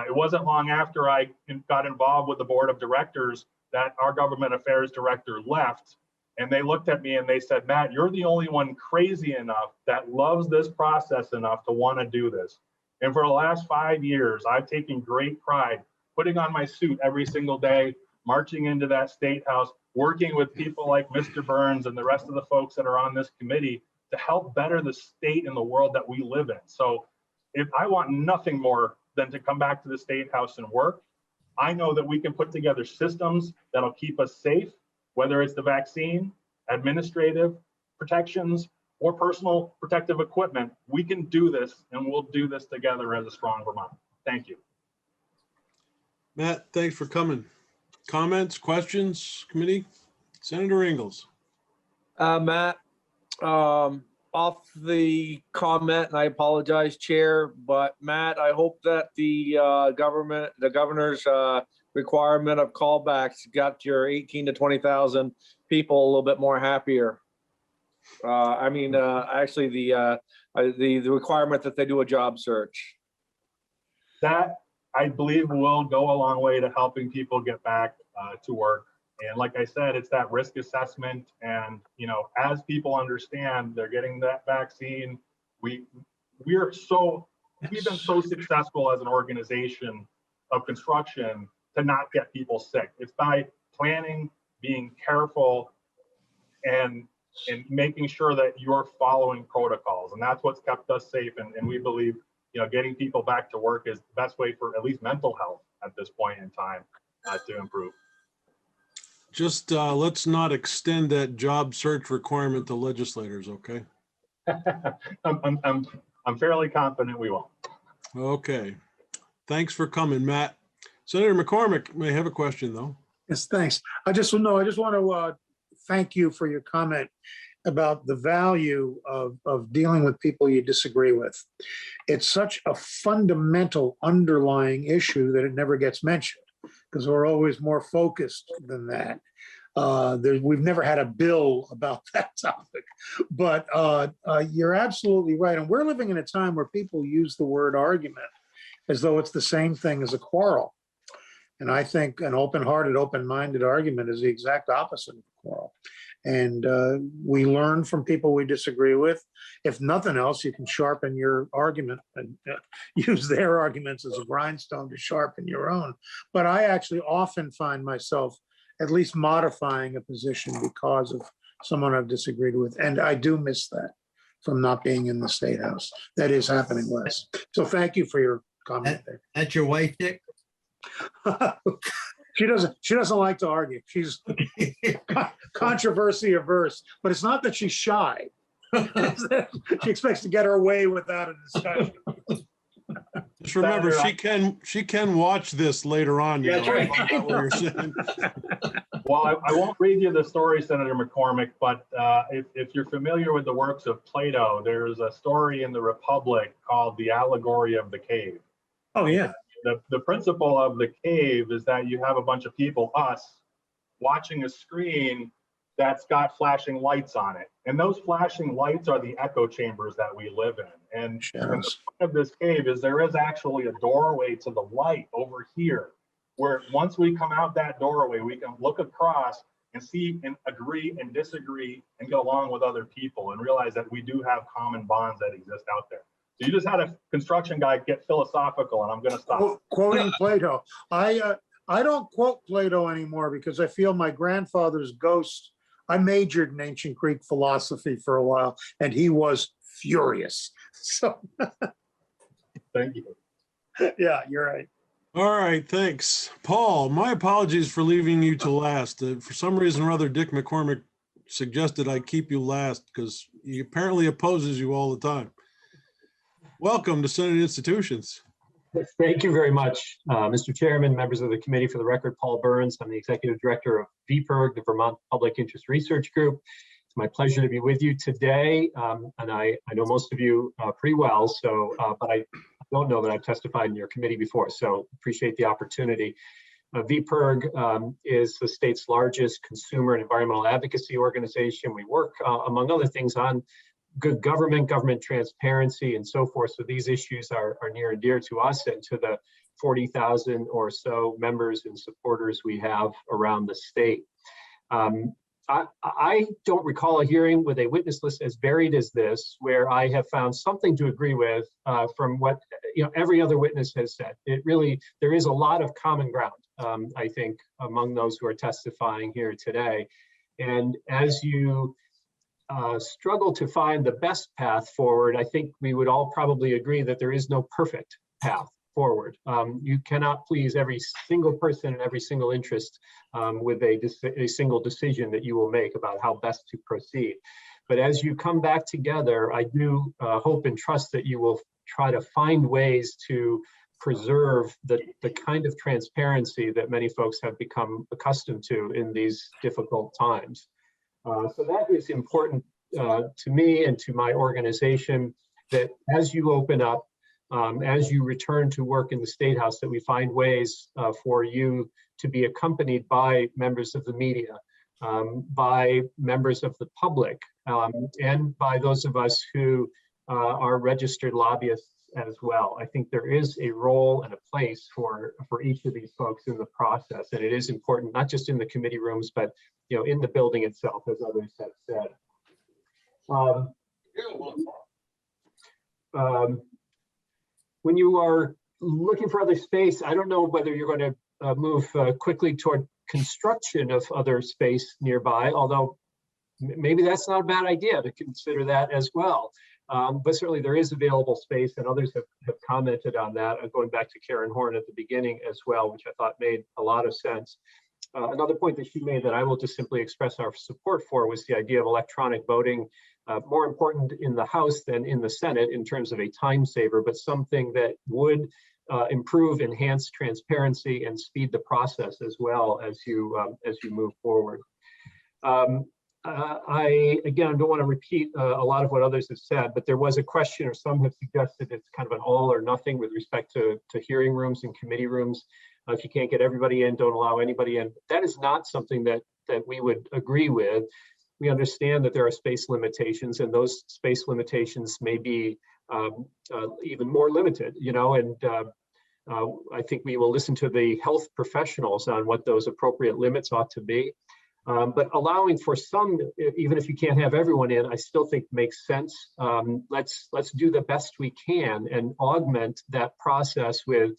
It wasn't long after I got involved with the board of directors that our government affairs director left. And they looked at me and they said, Matt, you're the only one crazy enough that loves this process enough to want to do this. And for the last 5 years, I've taken great pride putting on my suit every single day, marching into that State House, working with people like Mr. Burns and the rest of the folks that are on this committee to help better the state and the world that we live in. So if I want nothing more than to come back to the State House and work, I know that we can put together systems that'll keep us safe, whether it's the vaccine, administrative protections, or personal protective equipment. We can do this, and we'll do this together as a strong Vermont. Thank you. Matt, thanks for coming. Comments, questions, committee? Senator Ingalls. Matt, off the comment, and I apologize, Chair, but Matt, I hope that the governor's requirement of callbacks got your 18 to 20,000 people a little bit more happier. Actually, the requirement that they do a job search. That, I believe, will go a long way to helping people get back to work. And like I said, it's that risk assessment. And, as people understand they're getting that vaccine, we've been so successful as an organization of construction to not get people sick. It's by planning, being careful, and making sure that you're following protocols. And that's what's kept us safe. And we believe, getting people back to work is the best way for at least mental health at this point in time. to improve. Just let's not extend that job search requirement to legislators, okay? I'm fairly confident we won't. Okay. Thanks for coming, Matt. Senator McCormick may have a question, though. Yes, thanks. I just want to thank you for your comment about the value of dealing with people you disagree with. It's such a fundamental underlying issue that it never gets mentioned because we're always more focused than that. We've never had a bill about that topic, but you're absolutely right. And we're living in a time where people use the word argument as though it's the same thing as a quarrel. And I think an open-hearted, open-minded argument is the exact opposite of a quarrel. And we learn from people we disagree with. If nothing else, you can sharpen your argument and use their arguments as a grindstone to sharpen your own. But I actually often find myself at least modifying a position because of someone I've disagreed with. And I do miss that from not being in the State House. That is happening less. So thank you for your comment there. That's your wife, Dick? She doesn't like to argue. She's controversy averse, but it's not that she's shy. She expects to get her way without a discussion. Just remember, she can watch this later on. That's right. What you're saying. Well, I won't read you the story, Senator McCormick, but if you're familiar with the works of Plato, there's a story in the Republic called The Allegory of the Cave. Oh, yeah. The principle of the cave is that you have a bunch of people, us, watching a screen that's got flashing lights on it. And those flashing lights are the echo chambers that we live in. And the point of this cave is there is actually a doorway to the light over here, where once we come out that doorway, we can look across and see and agree and disagree and get along with other people and realize that we do have common bonds that exist out there. So you just had a construction guy get philosophical, and I'm going to stop. Quoting Plato. I don't quote Plato anymore because I feel my grandfather's ghost. I majored in ancient Greek philosophy for a while, and he was furious. So thank you. Yeah, you're right. All right, thanks. Paul, my apologies for leaving you to last. For some reason or other, Dick McCormick suggested I keep you last because he apparently opposes you all the time. Welcome to Senate Institutions. Thank you very much, Mr. Chairman, members of the committee. For the record, Paul Burns. I'm the executive director of VPIRG, the Vermont Public Interest Research Group. It's my pleasure to be with you today. And I know most of you pretty well, so but I don't know that I've testified in your committee before, so appreciate the opportunity. VPIRG is the state's largest consumer and environmental advocacy organization. We work, among other things, on good government transparency, and so forth. So these issues are near and dear to us and to the 40,000 or so members and supporters we have around the state. I don't recall a hearing with a witness list as varied as this, where I have found something to agree with from what every other witness has said. There is a lot of common ground, I think, among those who are testifying here today. And as you struggle to find the best path forward, I think we would all probably agree that there is no perfect path forward. You cannot please every single person and every single interest with a single decision that you will make about how best to proceed. But as you come back together, I do hope and trust that you will try to find ways to preserve the kind of transparency that many folks have become accustomed to in these difficult times. So that is important to me and to my organization, that as you open up, as you return to work in the State House, that we find ways for you to be accompanied by members of the media, by members of the public, and by those of us who are registered lobbyists as well. I think there is a role and a place for each of these folks in the process, and it is important, not just in the committee rooms, but in the building itself, as others have said. When you are looking for other space, I don't know whether you're going to move quickly toward construction of other space nearby, although maybe that's not a bad idea to consider that as well. But certainly there is available space, and others have commented on that, going back to Karen Horn at the beginning as well, which I thought made a lot of sense. Another point that she made that I will just simply express our support for was the idea of electronic voting, more important in the House than in the Senate in terms of a time saver, but something that would improve, enhance transparency, and speed the process as well as you move forward. I don't want to repeat a lot of what others have said, but there was a question, or some have suggested it's kind of an all or nothing with respect to hearing rooms and committee rooms. If you can't get everybody in, don't allow anybody in. That is not something that we would agree with. We understand that there are space limitations, and those space limitations may be even more limited, and I think we will listen to the health professionals on what those appropriate limits ought to be. But allowing for some, even if you can't have everyone in, I still think makes sense. Let's do the best we can and augment that process with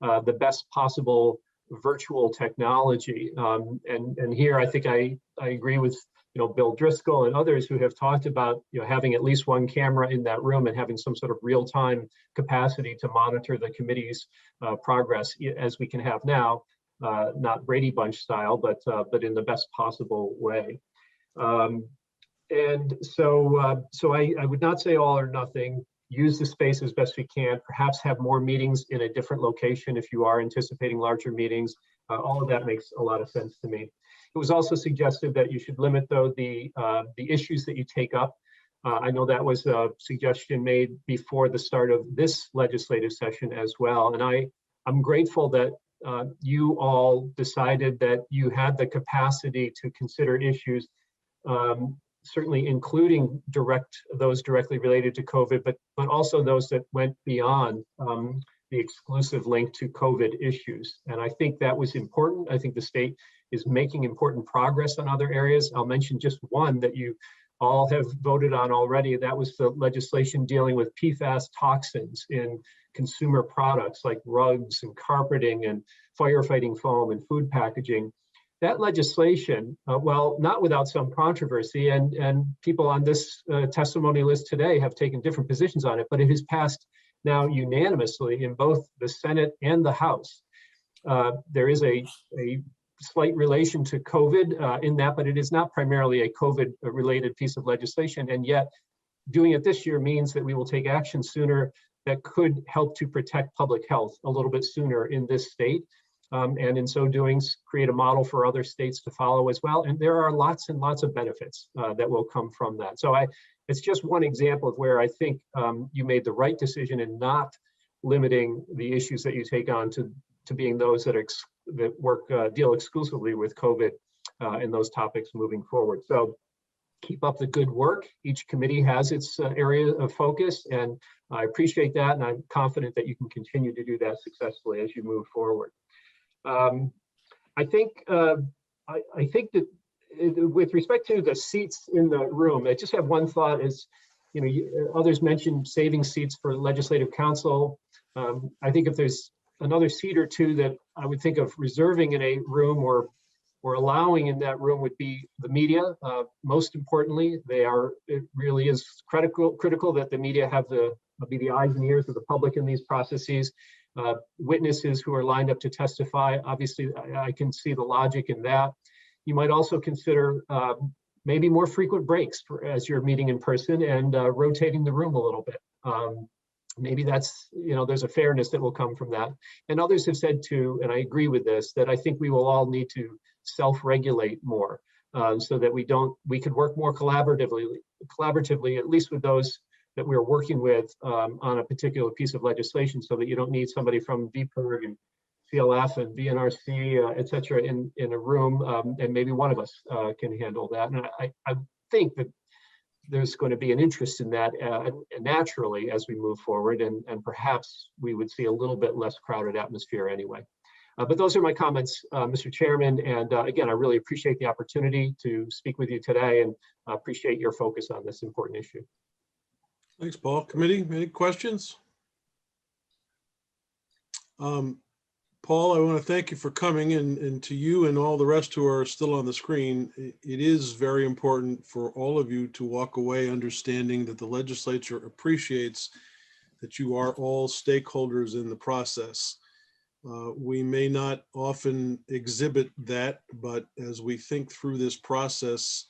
the best possible virtual technology. And here I think I agree with Bill Driscoll and others who have talked about having at least one camera in that room and having some sort of real-time capacity to monitor the committee's progress as we can have now. Not Brady Bunch style, but in the best possible way. And so I would not say all or nothing. Use the space as best we can. Perhaps have more meetings in a different location if you are anticipating larger meetings. All of that makes a lot of sense to me. It was also suggested that you should limit, though, the issues that you take up. I know that was a suggestion made before the start of this legislative session as well, and I'm grateful that you all decided that you had the capacity to consider issues, certainly including those directly related to COVID, but also those that went beyond the exclusive link to COVID issues. And I think that was important. I think the state is making important progress on other areas. I'll mention just one that you all have voted on already. That was the legislation dealing with PFAS toxins in consumer products like rugs and carpeting and firefighting foam and food packaging. That legislation, well, not without some controversy, and people on this testimony list today have taken different positions on it, but it has passed now unanimously in both the Senate and the House. There is a slight relation to COVID in that, but it is not primarily a COVID-related piece of legislation, and yet doing it this year means that we will take action sooner that could help to protect public health a little bit sooner in this state. And in so doing, create a model for other states to follow as well. And there are lots and lots of benefits that will come from that. So it's just one example of where I think you made the right decision in not limiting the issues that you take on to being those that deal exclusively with COVID and those topics moving forward. So keep up the good work. Each committee has its area of focus, and I appreciate that, and I'm confident that you can continue to do that successfully as you move forward. I think that with respect to the seats in the room, I just have one thought is, others mentioned saving seats for legislative council. I think if there's another seat or two that I would think of reserving in a room or allowing in that room would be the media. Most importantly, it really is critical that the media be the eyes and ears of the public in these processes. Witnesses who are lined up to testify, obviously I can see the logic in that. You might also consider maybe more frequent breaks as you're meeting in person and rotating the room a little bit. Maybe that's, there's a fairness that will come from that. And others have said too, and I agree with this, that I think we will all need to self-regulate more so that we could work more collaboratively, at least with those that we're working with on a particular piece of legislation, so that you don't need somebody from VPIRG and CLF and VNRC, et cetera, in a room, and maybe one of us can handle that. And I think that there's going to be an interest in that naturally as we move forward, and perhaps we would see a little bit less crowded atmosphere anyway. But those are my comments, Mr. Chairman. And again, I really appreciate the opportunity to speak with you today, and appreciate your focus on this important issue. Thanks, Paul. Committee, any questions? Paul, I want to thank you for coming, and to you and all the rest who are still on the screen. It is very important for all of you to walk away understanding that the legislature appreciates that you are all stakeholders in the process. We may not often exhibit that, but as we think through this process,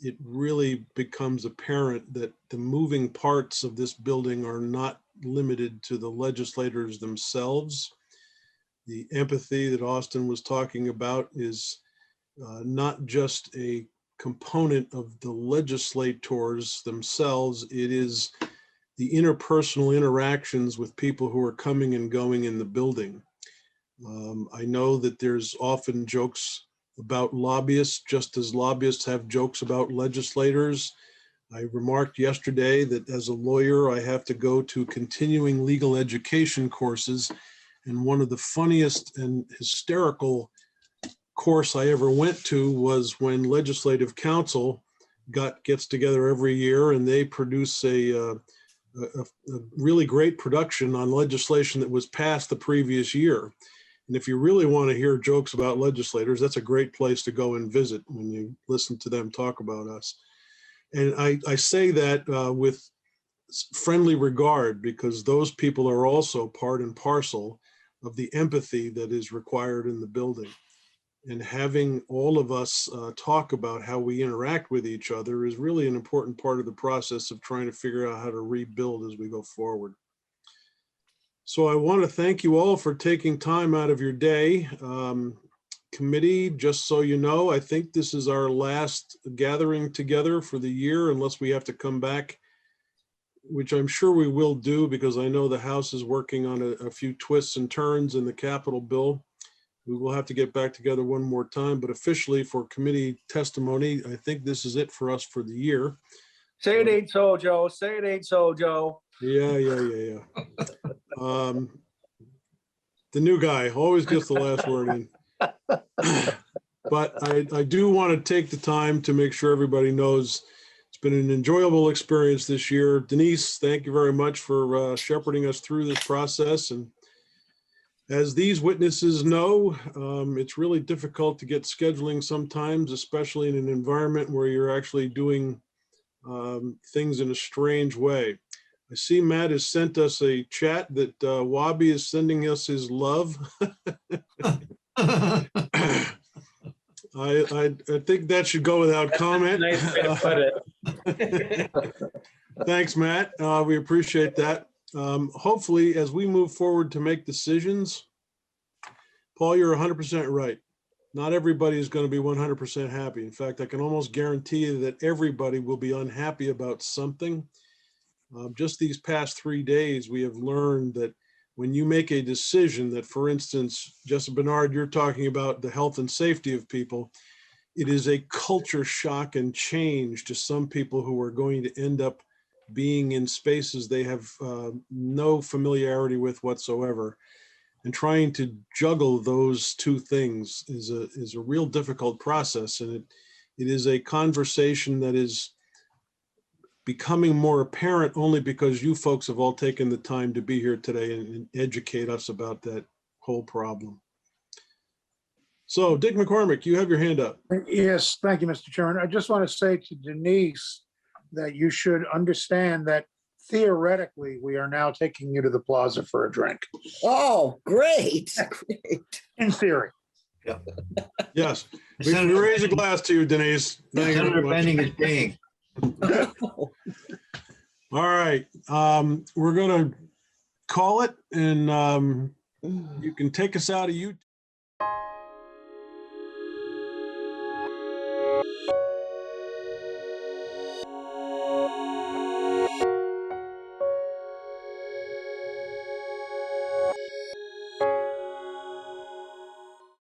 it really becomes apparent that the moving parts of this building are not limited to the legislators themselves. The empathy that Austin was talking about is not just a component of the legislators themselves, it is the interpersonal interactions with people who are coming and going in the building. I know that there's often jokes about lobbyists, just as lobbyists have jokes about legislators. I remarked yesterday that as a lawyer, I have to go to continuing legal education courses. And one of the funniest and hysterical course I ever went to was when Legislative Council gets together every year and they produce a really great production on legislation that was passed the previous year. And if you really want to hear jokes about legislators, that's a great place to go and visit when you listen to them talk about us. And I say that with friendly regard, because those people are also part and parcel of the empathy that is required in the building. And having all of us talk about how we interact with each other is really an important part of the process of trying to figure out how to rebuild as we go forward. So I want to thank you all for taking time out of your day. Committee, just so you know, I think this is our last gathering together for the year, unless we have to come back, which I'm sure we will do, because I know the House is working on a few twists and turns in the Capitol bill. We will have to get back together one more time, but officially for committee testimony, I think this is it for us for the year. Say it ain't so, Joe. Say it ain't so, Joe. Yeah. The new guy always gets the last word in. But I do want to take the time to make sure everybody knows it's been an enjoyable experience this year. Denise, thank you very much for shepherding us through this process. And as these witnesses know, it's really difficult to get scheduling sometimes, especially in an environment where you're actually doing things in a strange way. I see Matt has sent us a chat that Wabi is sending us his love. I think that should go without comment. Nice way to put it. Thanks, Matt. We appreciate that. Hopefully, as we move forward to make decisions, Paul, you're 100% right. Not everybody is going to be 100% happy. In fact, I can almost guarantee you that everybody will be unhappy about something. Just these past 3 days, we have learned that when you make a decision that, for instance, Jessica Bernard, you're talking about the health and safety of people, it is a culture shock and change to some people who are going to end up being in spaces they have no familiarity with whatsoever. And trying to juggle those two things is a real difficult process. And it is a conversation that is becoming more apparent only because you folks have all taken the time to be here today and educate us about that whole problem. So Dick McCormick, you have your hand up. Yes, thank you, Mr. Chairman. I just want to say to Denise that you should understand that theoretically, we are now taking you to the plaza for a drink. Oh, great. Great. In theory. Yeah. Yes, we raise a glass to you, Denise. Thank you very much. Bending is paying. All right, we're gonna call it, and you can take us out of YouTube.